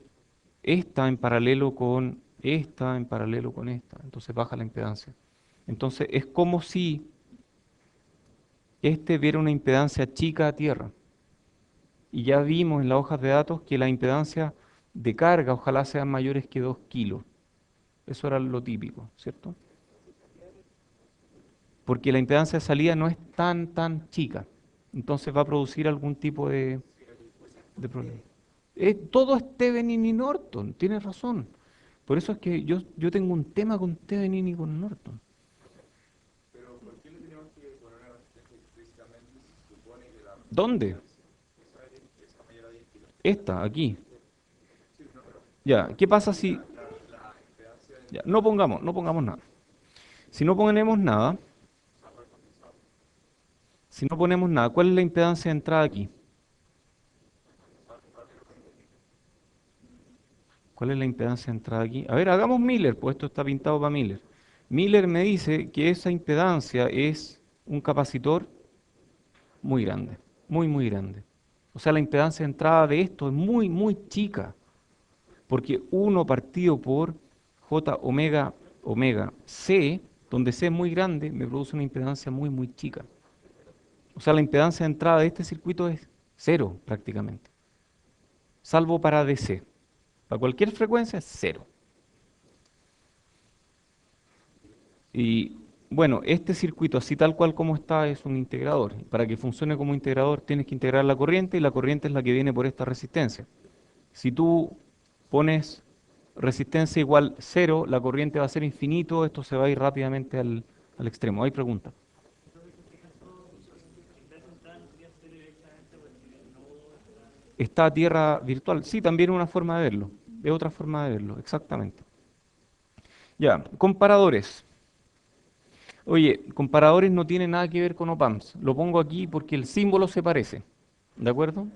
esta en paralelo con esta en paralelo con esta. Entonces baja la impedancia. Entonces es como si este viera una impedancia chica a tierra. Y ya vimos en las hojas de datos que la impedancia de carga ojalá sean mayores que 2 kilos. Eso era lo típico, ¿cierto? Porque la impedancia de salida no es tan chica. Entonces va a producir algún tipo de problema. Todo es Thevenin y Norton, tienes razón. Por eso es que yo tengo un tema con Thevenin y con Norton. Pero ¿por qué le tenemos que poner una resistencia explícitamente si se supone que la ¿Dónde? esa mayor a 10 kilos? Esta, aquí. Ya, ¿qué pasa si... Ya, no pongamos nada. Si no ponemos nada, si no ponemos nada, ¿cuál es la impedancia de entrada aquí? ¿Cuál es la impedancia de entrada aquí? A ver, hagamos Miller, pues esto está pintado para Miller. Miller me dice que esa impedancia es un capacitor muy grande, muy, muy grande. O sea, la impedancia de entrada de esto es muy, muy chica, porque 1 partido por J omega omega C, donde C es muy grande, me produce una impedancia muy, muy chica. O sea, la impedancia de entrada de este circuito es cero prácticamente, salvo para DC. Para cualquier frecuencia es cero. Y bueno, este circuito, así tal cual como está, es un integrador. Para que funcione como integrador tienes que integrar la corriente y la corriente es la que viene por esta resistencia. Si tú pones resistencia igual cero, la corriente va a ser infinito, esto se va a ir rápidamente al extremo. ¿Hay pregunta? ¿Está a tierra virtual? Sí, también es una forma de verlo. Es otra forma de verlo, exactamente. Ya, comparadores. Oye, comparadores no tienen nada que ver con op-amps. Lo pongo aquí porque el símbolo se parece. ¿De acuerdo?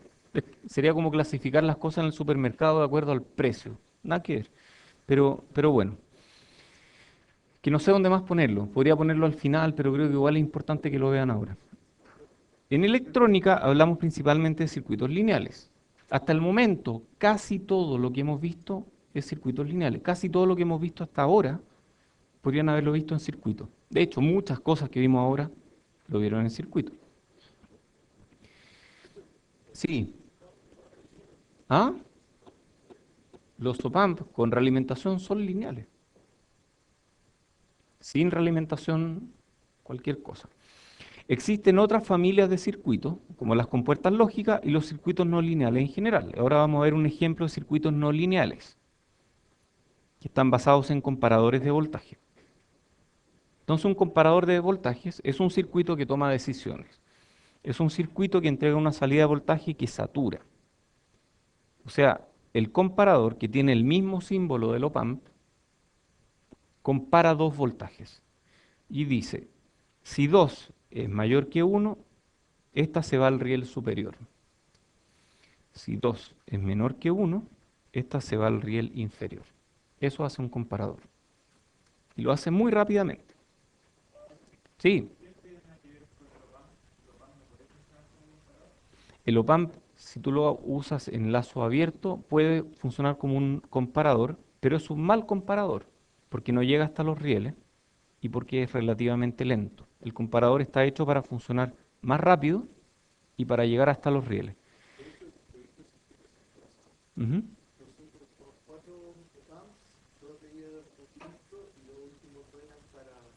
Sería como clasificar las cosas en el supermercado de acuerdo al precio. Nada que ver. Pero bueno, que no sé dónde más ponerlo. Podría ponerlo al final, pero creo que igual es importante que lo vean ahora. En electrónica hablamos principalmente de circuitos lineales. Hasta el momento, casi todo lo que hemos visto es circuitos lineales. Casi todo lo que hemos visto hasta ahora podrían haberlo visto en circuito. De hecho, muchas cosas que vimos ahora lo vieron en circuito. Sí. ¿Ah? Los op-amp con realimentación son lineales. Sin realimentación, cualquier cosa. Existen otras familias de circuitos, como las compuertas lógicas y los circuitos no lineales en general. Ahora vamos a ver un ejemplo de circuitos no lineales, que están basados en comparadores de voltaje. Entonces, un comparador de voltajes es un circuito que toma decisiones. Es un circuito que entrega una salida de voltaje que satura. O sea, el comparador, que tiene el mismo símbolo del op-amp, compara dos voltajes y dice, si 2 es mayor que 1, esta se va al riel superior. Si 2 es menor que 1, esta se va al riel inferior. Eso hace un comparador. Y lo hace muy rápidamente. Sí, el op-amp, si tú lo usas en lazo abierto, puede funcionar como un comparador, pero es un mal comparador, porque no llega hasta los rieles y porque es relativamente lento. El comparador está hecho para funcionar más rápido y para llegar hasta los rieles. Ujú.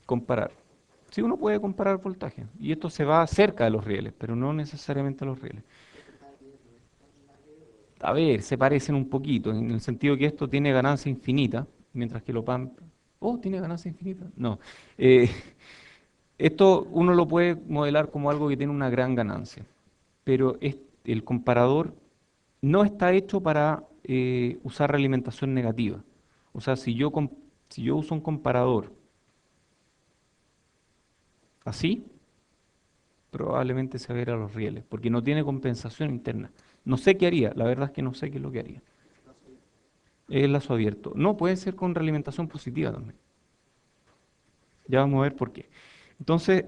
Comparar. Sí, uno puede comparar voltaje y esto se va cerca de los rieles, pero no necesariamente a los rieles. A ver, se parecen un poquito, en el sentido que esto tiene ganancia infinita, mientras que lo PAM... Oh, ¿tiene ganancia infinita? No. Eh, esto uno lo puede modelar como algo que tiene una gran ganancia, pero el comparador no está hecho para usar realimentación negativa. O sea, si yo uso un comparador así, probablemente se va a ir a los rieles, porque no tiene compensación interna. No sé qué haría, la verdad es que no sé qué es lo que haría. El lazo abierto. No, puede ser con realimentación positiva también. Ya vamos a ver por qué. Entonces,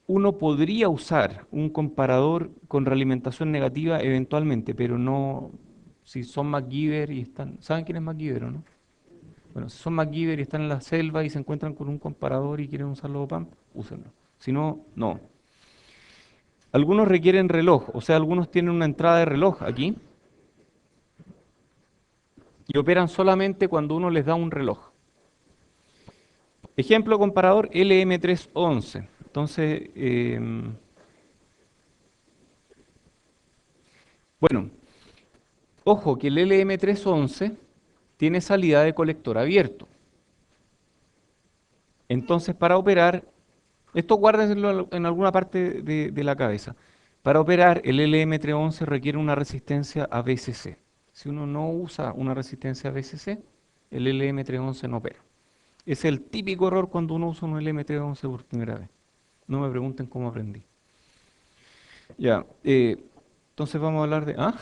uno podría usar un comparador con realimentación negativa eventualmente, pero no si son MacGyver y están... ¿Saben quién es MacGyver o no? Bueno, si son MacGyver y están en la selva y se encuentran con un comparador y quieren usarlo PAMP, úsenlo. Si no, no. Algunos requieren reloj, o sea, algunos tienen una entrada de reloj aquí y operan solamente cuando uno les da un reloj. Ejemplo comparador LM311. Entonces, bueno, ojo que el LM311 tiene salida de colector abierto. Entonces, para operar, esto guárdenlo en alguna parte de la cabeza. Para operar, el LM311 requiere una resistencia a VCC. Si uno no usa una resistencia a VCC, el LM311 no opera. Es el típico error cuando uno usa un LM311 por primera vez. No me pregunten cómo aprendí. Ya, entonces vamos a hablar de... ¿Ah?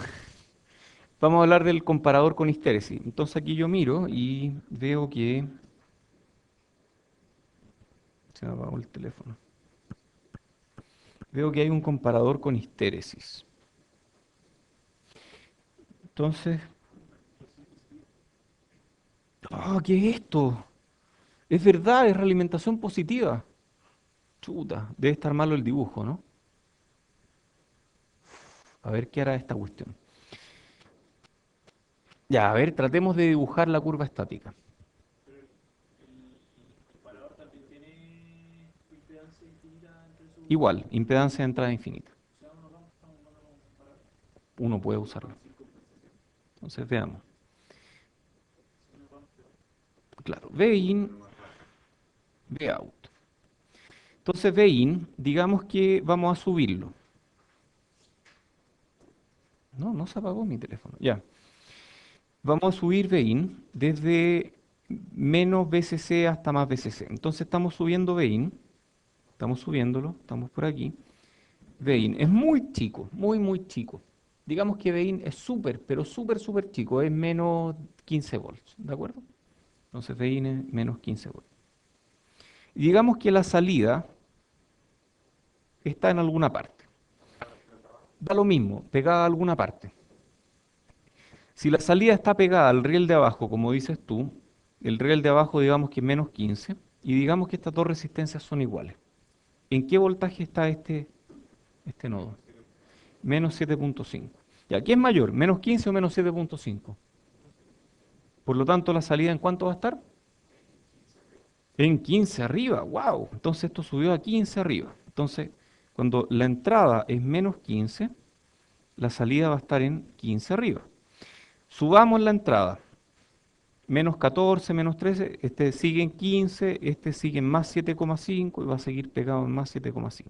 Vamos a hablar del comparador con histéresis. Entonces aquí yo miro y veo que... Se me apagó el teléfono. Veo que hay un comparador con histéresis. Entonces... ¿Qué es esto? Es verdad, es realimentación positiva. Chuta, debe estar malo el dibujo, ¿no? A ver qué hará esta cuestión. Ya, a ver, tratemos de dibujar la curva estática. Disparador también tiene impedancia infinita entre sus. Igual, impedancia de entrada infinita. O sea, uno vamos a comparar Uno puede usarlo. sin compensación. Entonces veamos. Si uno va, Claro, V in, V out. Entonces V in, digamos que vamos a subirlo. No, no se apagó mi teléfono. Ya. Vamos a subir V in desde menos BCC hasta más BCC. Entonces estamos subiendo V in. Estamos subiéndolo. Estamos por aquí. V in es muy chico, muy, muy chico. Digamos que V in es súper, pero súper, súper chico. Es menos 15 volts. ¿De acuerdo? Entonces V in es menos 15 volts. Y digamos que la salida está en alguna parte. Da lo mismo, pegada a alguna parte. Si la salida está pegada al riel de abajo, como dices tú, el riel de abajo digamos que es menos 15, y digamos que estas dos resistencias son iguales. ¿En qué voltaje está este nodo? Menos 7.5. ¿Y aquí es mayor? ¿Menos 15 o menos 7.5? Por lo tanto, la salida ¿en cuánto va a estar? En 15 arriba. ¡Wow! Entonces esto subió a 15 arriba. Entonces, cuando la entrada es menos 15, la salida va a estar en 15 arriba. Subamos la entrada. Menos 14, menos 13, este sigue en 15, este sigue en más 7,5 y va a seguir pegado en más 7,5.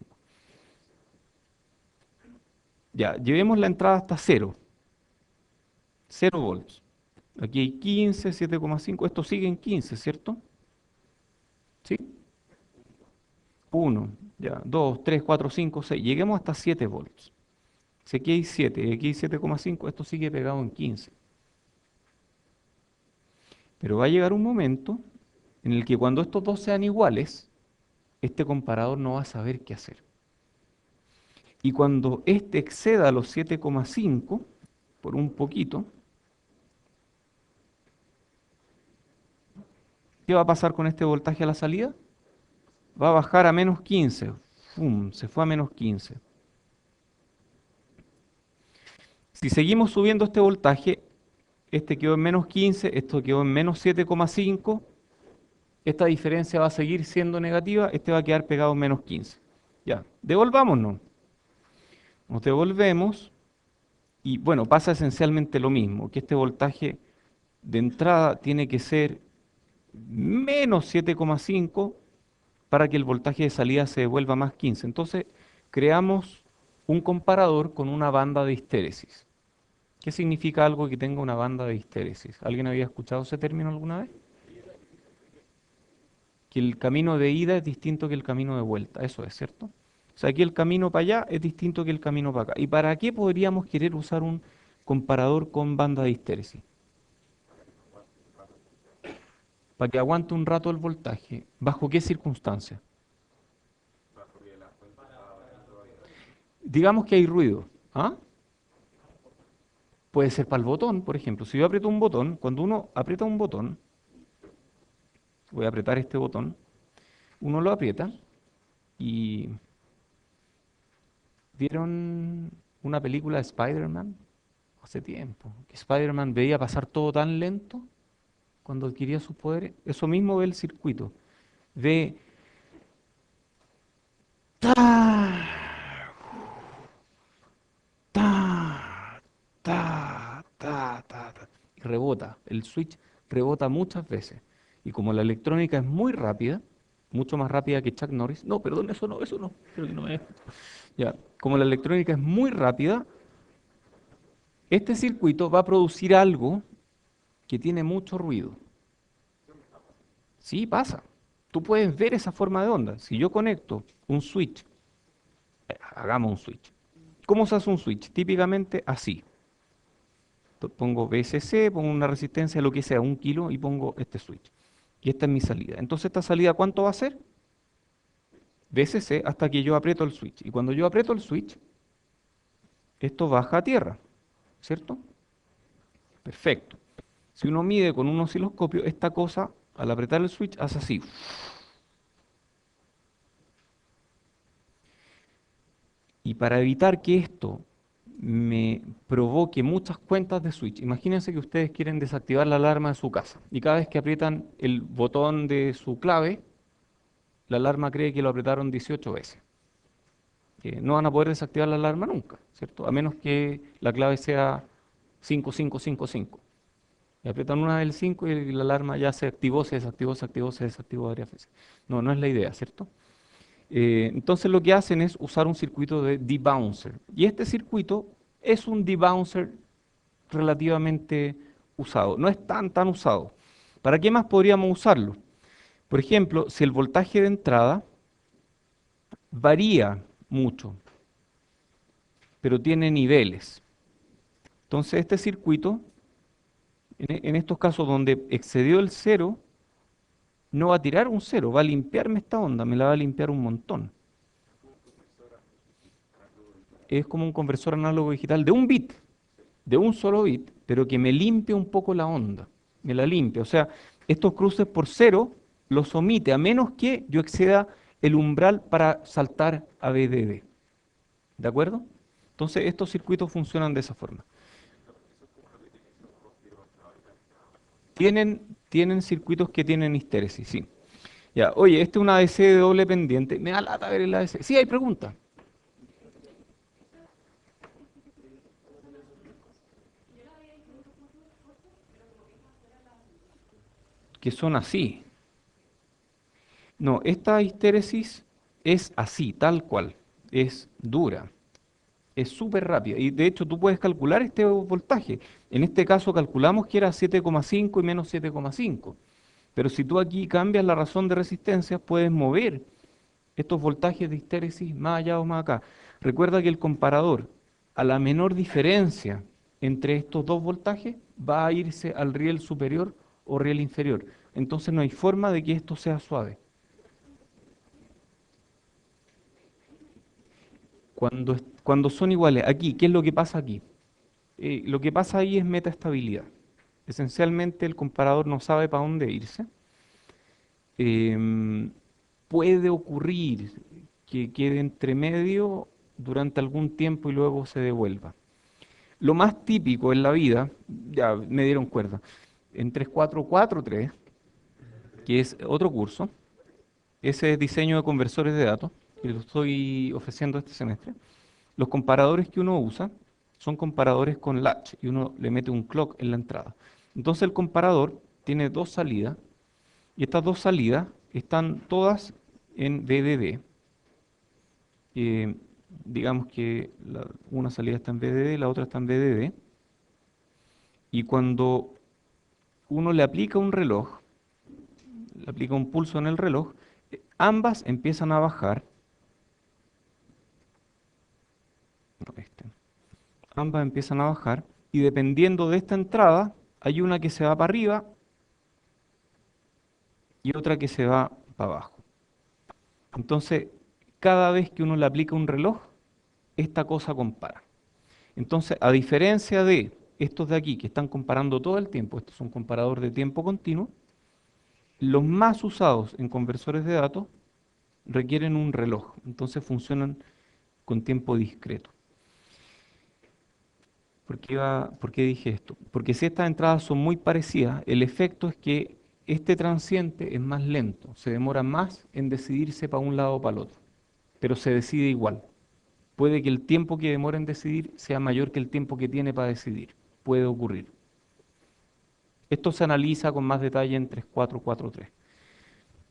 Ya, llevemos la entrada hasta 0, 0 volts. Aquí hay 15, 7,5, esto sigue en 15, ¿cierto? ¿Sí? 1, ya, 2, 3, 4, 5, 6, lleguemos hasta 7 volts. Si aquí hay 7 y aquí hay 7,5, esto sigue pegado en 15. Pero va a llegar un momento en el que cuando estos dos sean iguales, este comparador no va a saber qué hacer. Y cuando este exceda los 7,5, por un poquito, ¿qué va a pasar con este voltaje a la salida? Va a bajar a menos 15. ¡Fum! Se fue a menos 15. Si seguimos subiendo este voltaje, este quedó en menos 15, esto quedó en menos 7,5, esta diferencia va a seguir siendo negativa, este va a quedar pegado en menos 15. Ya, devolvámonos. Nos devolvemos y bueno, pasa esencialmente lo mismo, que este voltaje de entrada tiene que ser menos 7,5 para que el voltaje de salida se devuelva más 15. Entonces, creamos un comparador con una banda de histéresis. ¿Qué significa algo que tenga una banda de histéresis? ¿Alguien había escuchado ese término alguna vez? Que el camino de ida es distinto que el camino de vuelta. Eso es, ¿cierto? O sea, aquí el camino para allá es distinto que el camino para acá. ¿Y para qué podríamos querer usar un comparador con banda de histéresis? Para que aguante un rato el voltaje. ¿Bajo qué circunstancias? Digamos que hay ruido. ¿Ah? Puede ser para el botón, por ejemplo. Si yo aprieto un botón, cuando uno aprieta un botón, voy a apretar este botón, uno lo aprieta y ¿vieron una película de Spider-Man? Hace tiempo. Que Spider-Man veía pasar todo tan lento cuando adquiría sus poderes. Eso mismo ve el circuito. Ve ta, ta, ta. Y rebota. El switch rebota muchas veces. Y como la electrónica es muy rápida, mucho más rápida que Chuck Norris. No, perdón, eso no. Creo que no me... Ya. Como la electrónica es muy rápida, este circuito va a producir algo que tiene mucho ruido. Sí, pasa. Tú puedes ver esa forma de onda. Si yo conecto un switch, hagamos un switch. ¿Cómo se hace un switch? Típicamente así. Pongo VSC, pongo una resistencia, lo que sea, 1 kilo, y pongo este switch. Y esta es mi salida. Entonces, ¿esta salida cuánto va a ser? VSC hasta que yo aprieto el switch. Y cuando yo aprieto el switch, esto baja a tierra, ¿cierto? Perfecto. Si uno mide con un osciloscopio, esta cosa, al apretar el switch, hace así. Y para evitar que esto me provoque muchas cuentas de switch, imagínense que ustedes quieren desactivar la alarma de su casa y cada vez que aprietan el botón de su clave, la alarma cree que lo apretaron 18 veces. No van a poder desactivar la alarma nunca, ¿cierto? A menos que la clave sea 5555. Y aprietan una vez el 5 y la alarma ya se activó, se desactivó, se activó, se desactivó varias veces. No, no es la idea, ¿cierto? Entonces lo que hacen es usar un circuito de debouncer. Y este circuito es un debouncer relativamente usado. No es tan usado. ¿Para qué más podríamos usarlo? Por ejemplo, si el voltaje de entrada varía mucho, pero tiene niveles. Entonces este circuito, en estos casos donde excedió el cero, no va a tirar un cero, va a limpiarme esta onda, me la va a limpiar un montón. Es como un conversor análogo digital de un bit, de un solo bit, pero que me limpia un poco la onda, me la limpia. O sea, estos cruces por cero los omite, a menos que yo exceda el umbral para saltar a BDD. ¿De acuerdo? Entonces, estos circuitos funcionan de esa forma. Tienen circuitos que tienen histéresis, sí. Ya, oye, este es una ADC de doble pendiente. Me da lata ver el ADC. Sí, hay preguntas. Que son así. No, esta histéresis es así, tal cual. Es dura. Es súper rápida. Y de hecho tú puedes calcular este voltaje. En este caso calculamos que era 7,5 y menos 7,5. Pero si tú aquí cambias la razón de resistencia, puedes mover estos voltajes de histéresis más allá o más acá. Recuerda que el comparador, a la menor diferencia entre estos dos voltajes, va a irse al riel superior o riel inferior. Entonces no hay forma de que esto sea suave. Cuando son iguales, aquí, ¿qué es lo que pasa aquí? Lo que pasa ahí es metaestabilidad. Esencialmente el comparador no sabe para dónde irse. Em, Puede ocurrir que quede entre medio durante algún tiempo y luego se devuelva. Lo más típico en la vida, ya me dieron cuerda, en 3443, que es otro curso, ese es diseño de conversores de datos, que lo estoy ofreciendo este semestre. Los comparadores que uno usa son comparadores con latch y uno le mete un clock en la entrada. Entonces el comparador tiene dos salidas y estas dos salidas están todas en VDD. Eh, digamos que una salida está en VDD, la otra está en VDD. Y cuando uno le aplica un reloj, le aplica un pulso en el reloj, ambas empiezan a bajar. No, ambas empiezan a bajar y dependiendo de esta entrada, hay una que se va para arriba y otra que se va para abajo. Entonces, cada vez que uno le aplica un reloj, esta cosa compara. Entonces, a diferencia de estos de aquí que están comparando todo el tiempo, estos son comparadores de tiempo continuo, los más usados en conversores de datos requieren un reloj, entonces funcionan con tiempo discreto. ¿Por qué dije esto? Porque si estas entradas son muy parecidas, el efecto es que este transiente es más lento, se demora más en decidirse para un lado o para el otro, pero se decide igual. Puede que el tiempo que demore en decidir sea mayor que el tiempo que tiene para decidir. Puede ocurrir. Esto se analiza con más detalle en 3443.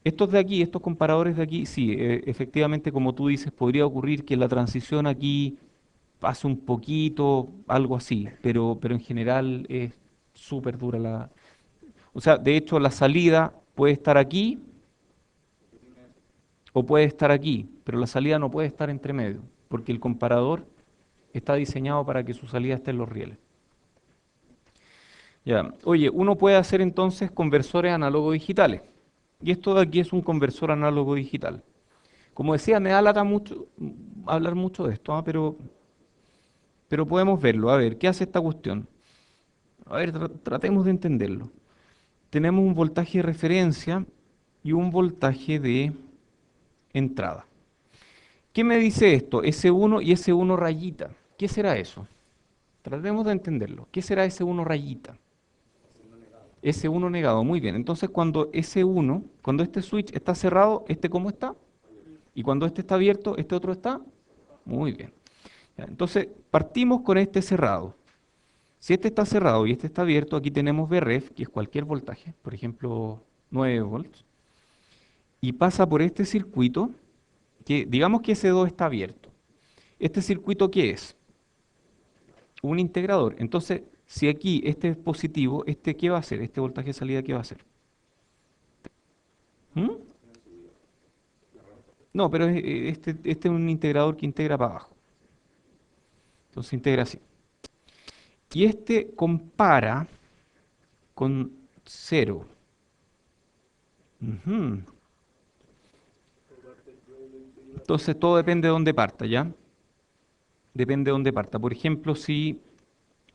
Estos de aquí, estos comparadores de aquí, sí, efectivamente, como tú dices, podría ocurrir que la transición aquí pase un poquito, algo así, pero en general es súper dura la... O sea, de hecho, la salida puede estar aquí o puede estar aquí, pero la salida no puede estar entre medio, porque el comparador está diseñado para que su salida esté en los rieles. Ya. Oye, uno puede hacer entonces conversores análogo-digitales. Y esto de aquí es un conversor análogo-digital. Como decía, me da lata mucho hablar mucho de esto, ¿ah? Pero podemos verlo. A ver, ¿qué hace esta cuestión? A ver, tratemos de entenderlo. Tenemos un voltaje de referencia y un voltaje de entrada. ¿Qué me dice esto? S1 y S1 rayita. ¿Qué será eso? Tratemos de entenderlo. ¿Qué será S1 rayita? S1 negado, muy bien. Entonces cuando S1, cuando este switch está cerrado, ¿este cómo está? Y cuando este está abierto, ¿este otro está? Muy bien. Ya, entonces partimos con este cerrado. Si este está cerrado y este está abierto, aquí tenemos Vref, que es cualquier voltaje, por ejemplo 9 volts, y pasa por este circuito, que digamos que ese 2 está abierto. ¿Este circuito qué es? Un integrador. Entonces, si aquí este es positivo, ¿este qué va a hacer? ¿Este voltaje de salida qué va a hacer? ¿Mm? No, pero este es un integrador que integra para abajo. Entonces integra así. Y este compara con cero. Ujú. Entonces todo depende de dónde parta, ¿ya? Depende de dónde parta. Por ejemplo, si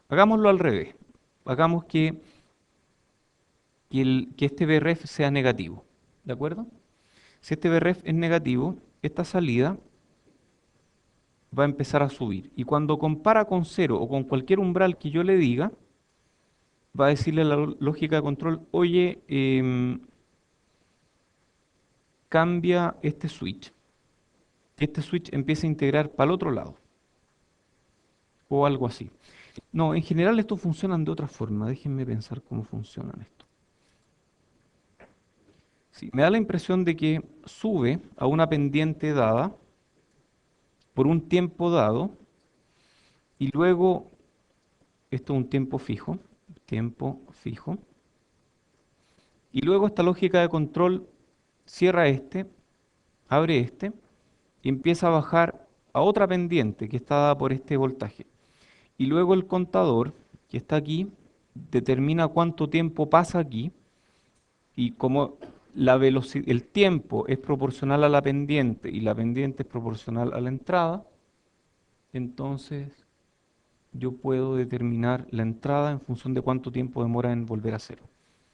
hagámoslo al revés, hagamos que este Vref sea negativo, ¿de acuerdo? Si este Vref es negativo, esta salida va a empezar a subir. Y cuando compara con cero o con cualquier umbral que yo le diga, va a decirle a la lógica de control, oye, cambia este switch. Este switch empieza a integrar para el otro lado o algo así. No, en general estos funcionan de otra forma. Déjenme pensar cómo funcionan esto. Sí, me da la impresión de que sube a una pendiente dada por un tiempo dado y luego, esto es un tiempo fijo, y luego esta lógica de control cierra este, abre este y empieza a bajar a otra pendiente que está dada por este voltaje. Y luego el contador, que está aquí, determina cuánto tiempo pasa aquí y como el tiempo es proporcional a la pendiente y la pendiente es proporcional a la entrada, entonces yo puedo determinar la entrada en función de cuánto tiempo demora en volver a cero.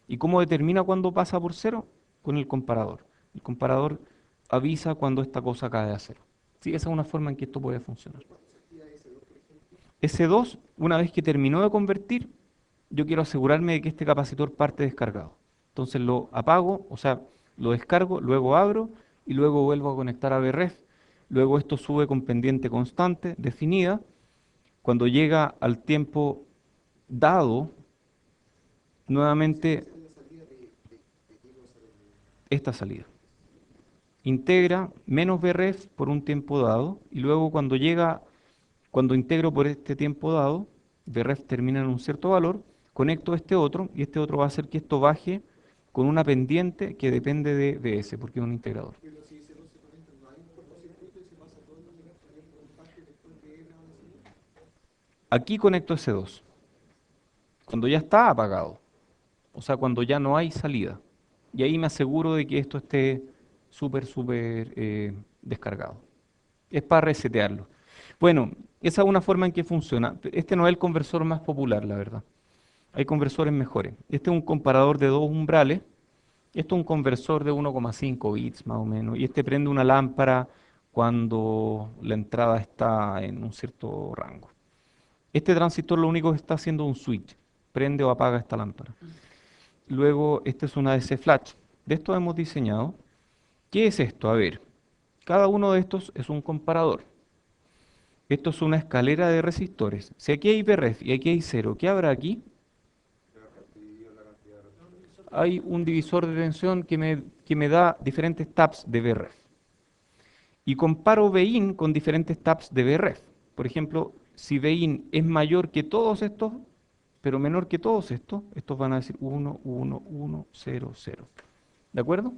¿Y cómo determina cuándo pasa por cero? Con el comparador. El comparador avisa cuando esta cosa cae a cero. Sí, esa es una forma en que esto puede funcionar. S2, una vez que terminó de convertir, yo quiero asegurarme de que este capacitor parte descargado. Entonces lo apago, o sea, lo descargo, luego abro y luego vuelvo a conectar a Vref. Luego esto sube con pendiente constante, definida. Cuando llega al tiempo dado, nuevamente esta salida. Integra menos Vref por un tiempo dado y luego cuando integro por este tiempo dado, Vref termina en un cierto valor, conecto este otro y este otro va a hacer que esto baje con una pendiente que depende de Vs, porque es un integrador. Aquí conecto S2, cuando ya está apagado, o sea, cuando ya no hay salida. Y ahí me aseguro de que esto esté súper descargado. Es para resetearlo. Bueno, esa es una forma en que funciona. Este no es el conversor más popular, la verdad. Hay conversores mejores. Este es un comparador de dos umbrales. Esto es un conversor de 1,5 bits más o menos. Y este prende una lámpara cuando la entrada está en un cierto rango. Este transistor lo único que está haciendo es un switch. Prende o apaga esta lámpara. Luego, este es una DC flash. De esto hemos diseñado. ¿Qué es esto? A ver, cada uno de estos es un comparador. Esto es una escalera de resistores. Si aquí hay Vref y aquí hay cero, ¿qué habrá aquí? Hay un divisor de tensión que me da diferentes taps de Vref. Y comparo Vin con diferentes taps de Vref. Por ejemplo, si Vin es mayor que todos estos, pero menor que todos estos, estos van a decir 1, 1, 1, 0, 0. ¿De acuerdo?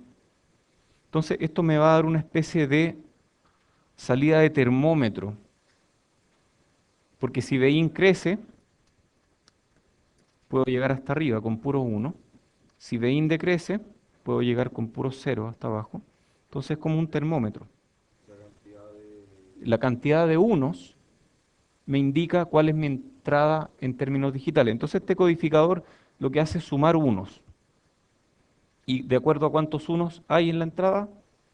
Entonces, esto me va a dar una especie de salida de termómetro. Porque si Vin crece, puedo llegar hasta arriba con puro 1. Si Bin decrece, puedo llegar con puro 0 hasta abajo. Entonces es como un termómetro. La cantidad de... La cantidad de unos me indica cuál es mi entrada en términos digitales. Entonces este codificador lo que hace es sumar unos. Y de acuerdo a cuántos unos hay en la entrada,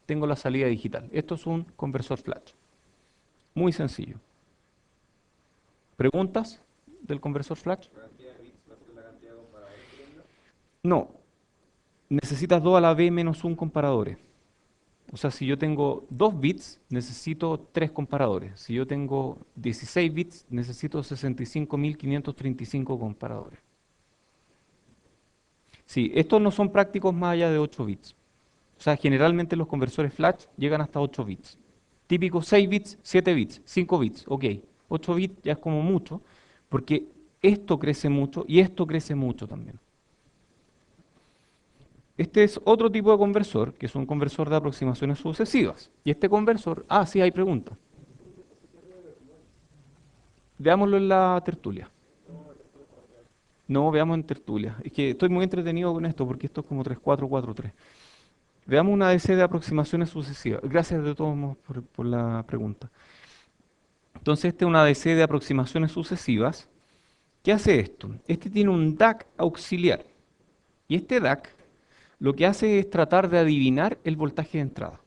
tengo la salida digital. Esto es un conversor flash. Muy sencillo. ¿Preguntas del conversor flash? La cantidad de bits va a ser la cantidad de comparadores que tenga. No. Necesitas 2 a la b menos un comparadores. O sea, si yo tengo 2 bits, necesito 3 comparadores. Si yo tengo 16 bits, necesito 65.535 comparadores. Sí, estos no son prácticos más allá de 8 bits. O sea, generalmente los conversores flash llegan hasta 8 bits. Típico 6 bits, 7 bits, 5 bits, ok. 8 bits ya es como mucho, porque esto crece mucho y esto crece mucho también. Este es otro tipo de conversor, que es un conversor de aproximaciones sucesivas. Y este conversor, sí, hay preguntas. Veámoslo en la tertulia. No, veamos en tertulia. Es que estoy muy entretenido con esto, porque esto es como 3-4-4-3. Veamos una DC de aproximaciones sucesivas. Gracias de todos modos por la pregunta. Entonces, esta es una DC de aproximaciones sucesivas. ¿Qué hace esto? Este tiene un DAC auxiliar. Y este DAC lo que hace es tratar de adivinar el voltaje de entrada.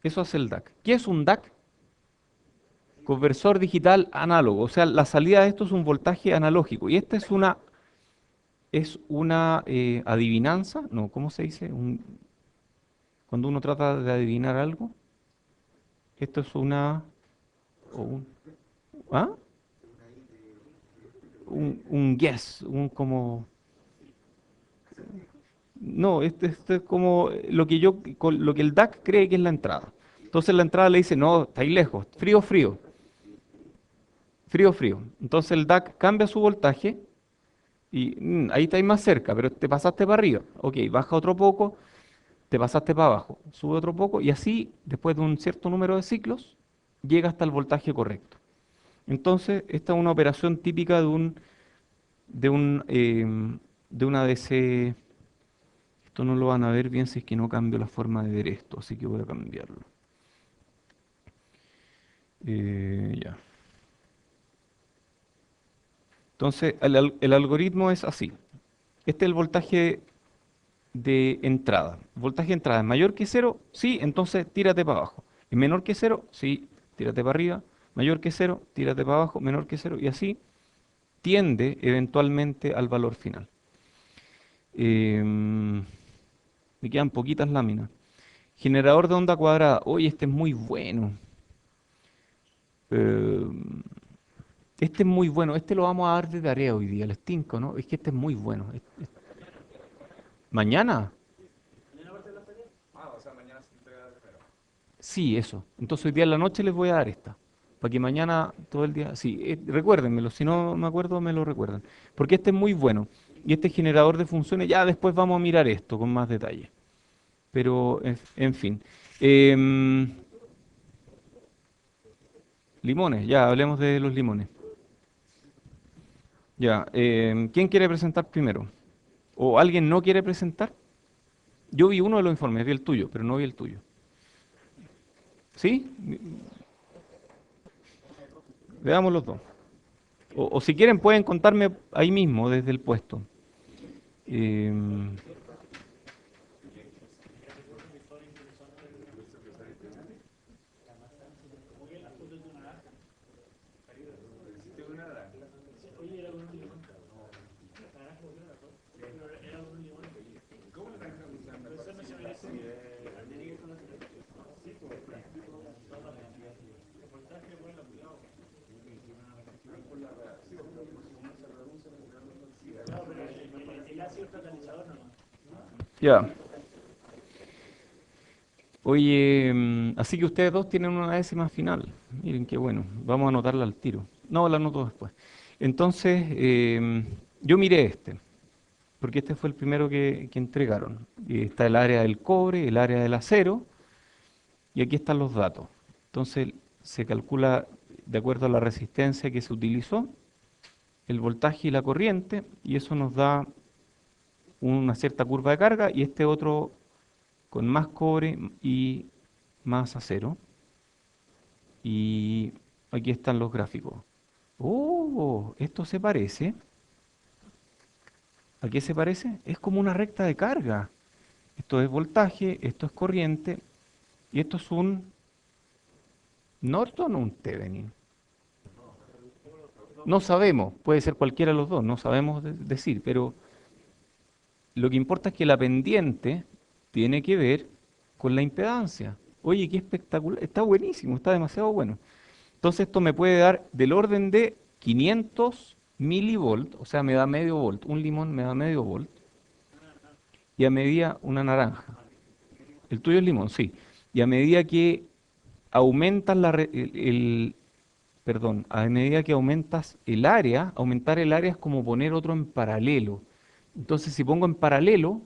Eso hace el DAC. ¿Qué es un DAC? Conversor digital análogo. O sea, la salida de esto es un voltaje analógico. Y esta es una adivinanza. No, ¿cómo se dice? Cuando uno trata de adivinar algo. Esto es una... o un- ¿ah? Un guess, un como... No, este es como lo que el DAC cree que es la entrada. Entonces la entrada le dice, no, está ahí lejos, frío, frío, frío, frío. Entonces el DAC cambia su voltaje y ahí está ahí más cerca, pero te pasaste para arriba. Ok, baja otro poco, te pasaste para abajo, sube otro poco y así, después de un cierto número de ciclos, llega hasta el voltaje correcto. Entonces, esta es una operación típica de un, de una DC. Esto no lo van a ver bien si es que no cambio la forma de ver esto, así que voy a cambiarlo. Ya. Entonces, el algoritmo es así. Este es el voltaje de entrada. Voltaje de entrada es mayor que cero, sí, entonces tírate para abajo. Es menor que cero, sí, tírate para arriba. Mayor que cero, tírate para abajo. Menor que cero, y así tiende eventualmente al valor final. Em, Me quedan poquitas láminas. Generador de onda cuadrada. Oye, este es muy bueno. Em, Este es muy bueno. Este lo vamos a dar de tarea hoy día, el Stinko, ¿no? Es que este es muy bueno. ¿Mañana? Ah, o sea, mañana se entrega primero. Sí, eso. Entonces hoy día en la noche les voy a dar esta. Para que mañana todo el día... Sí, recuérdenmelo. Si no me acuerdo, me lo recuerdan. Porque este es muy bueno. Y este generador de funciones, ya después vamos a mirar esto con más detalle. Pero, en fin. Em, Limones, ya, hablemos de los limones. Ya, ¿quién quiere presentar primero? ¿O alguien no quiere presentar? Yo vi uno de los informes, vi el tuyo, pero no vi el tuyo. ¿Sí? Veamos los dos. O si quieren pueden contarme ahí mismo, desde el puesto. Em, ya. Oye, así que ustedes dos tienen una décima final. Miren qué bueno. Vamos a anotarla al tiro. No, la anoto después. Entonces, yo miré este, porque este fue el primero que entregaron. Y está el área del cobre, el área del acero, y aquí están los datos. Entonces, se calcula de acuerdo a la resistencia que se utilizó, el voltaje y la corriente, y eso nos da una cierta curva de carga, y este otro con más cobre y más acero. Y aquí están los gráficos. Oh, esto se parece. ¿A qué se parece? Es como una recta de carga. Esto es voltaje, esto es corriente, y esto es un Norton o un Thevenin. No sabemos, puede ser cualquiera de los dos, no sabemos decir, pero lo que importa es que la pendiente tiene que ver con la impedancia. Oye, qué espectacular, está buenísimo, está demasiado bueno. Entonces esto me puede dar del orden de 500 milivolt, o sea, me da medio volt. Un limón me da medio volt y a medida una naranja. El tuyo es limón, sí. Y a medida que aumentas perdón, a medida que aumentas el área, aumentar el área es como poner otro en paralelo. Entonces, si pongo en paralelo,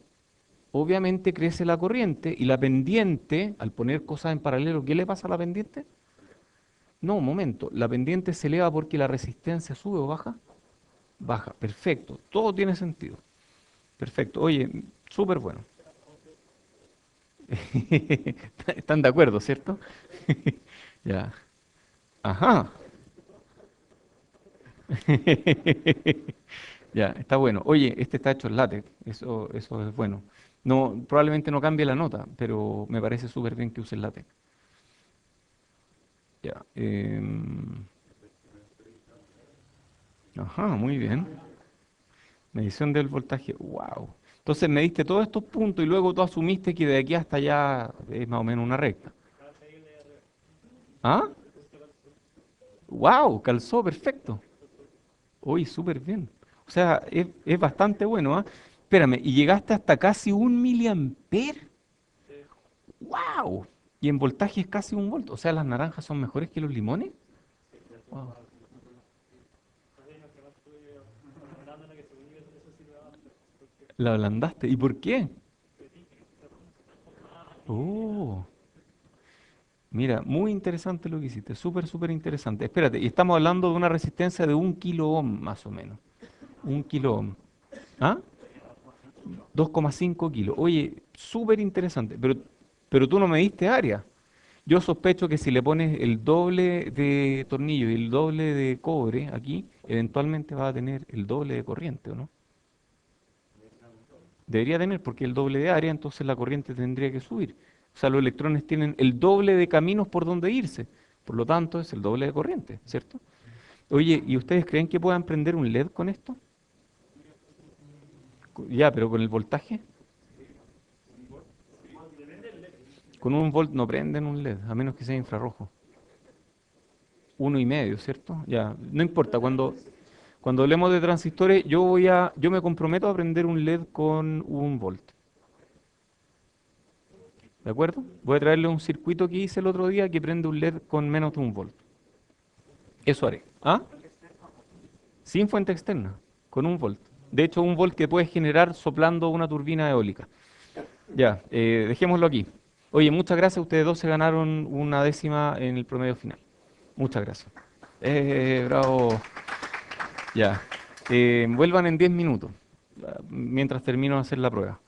obviamente crece la corriente y la pendiente, al poner cosas en paralelo, ¿qué le pasa a la pendiente? No, un momento, la pendiente se eleva porque la resistencia sube o baja. Baja, perfecto, todo tiene sentido. Perfecto, oye, súper bueno. Están de acuerdo, ¿cierto? Ya. Ajá. Ya, está bueno. Oye, este está hecho en látex, eso es bueno. No, probablemente no cambie la nota, pero me parece súper bien que use el látex. Ya. Ajá, muy bien. Medición del voltaje. Wow. Entonces me diste todos estos puntos y luego tú asumiste que de aquí hasta allá es más o menos una recta. ¿Ah? Wow, calzó perfecto. Uy, súper bien. O sea, es bastante bueno, ¿ah? Espérame, y llegaste hasta casi 1 miliamper. ¡Wow! Y en voltaje es casi 1 volt. O sea, las naranjas son mejores que los limones. Wow. La ablandaste. ¿Y por qué? Oh, mira, muy interesante lo que hiciste. Súper, súper interesante. Espérate, y estamos hablando de una resistencia de 1 kilo ohm más o menos. 1 kilo ohm. ¿Ah? 2,5 kilos. Oye, súper interesante. Pero tú no me diste área. Yo sospecho que si le pones el doble de tornillo y el doble de cobre aquí, eventualmente va a tener el doble de corriente, ¿o no? Debería tener, porque el doble de área, entonces la corriente tendría que subir. O sea, los electrones tienen el doble de caminos por donde irse. Por lo tanto, es el doble de corriente, ¿cierto? Oye, ¿y ustedes creen que puedan prender un LED con esto? Ya, pero con el voltaje. Con 1 volt no prenden un LED, a menos que sea infrarrojo. 1,5, ¿cierto? Ya, no importa, cuando hablemos de transistores, yo me comprometo a prender un LED con 1 volt. ¿De acuerdo? Voy a traerle un circuito que hice el otro día que prende un LED con menos de 1 volt. Eso haré. ¿Ah? Sin fuente externa, con 1 volt. De hecho, 1 volt que puedes generar soplando una turbina eólica. Ya, dejémoslo aquí. Oye, muchas gracias. Ustedes dos se ganaron una décima en el promedio final. Muchas gracias. Bravo. Ya. Vuelvan en 10 minutos, mientras termino de hacer la prueba.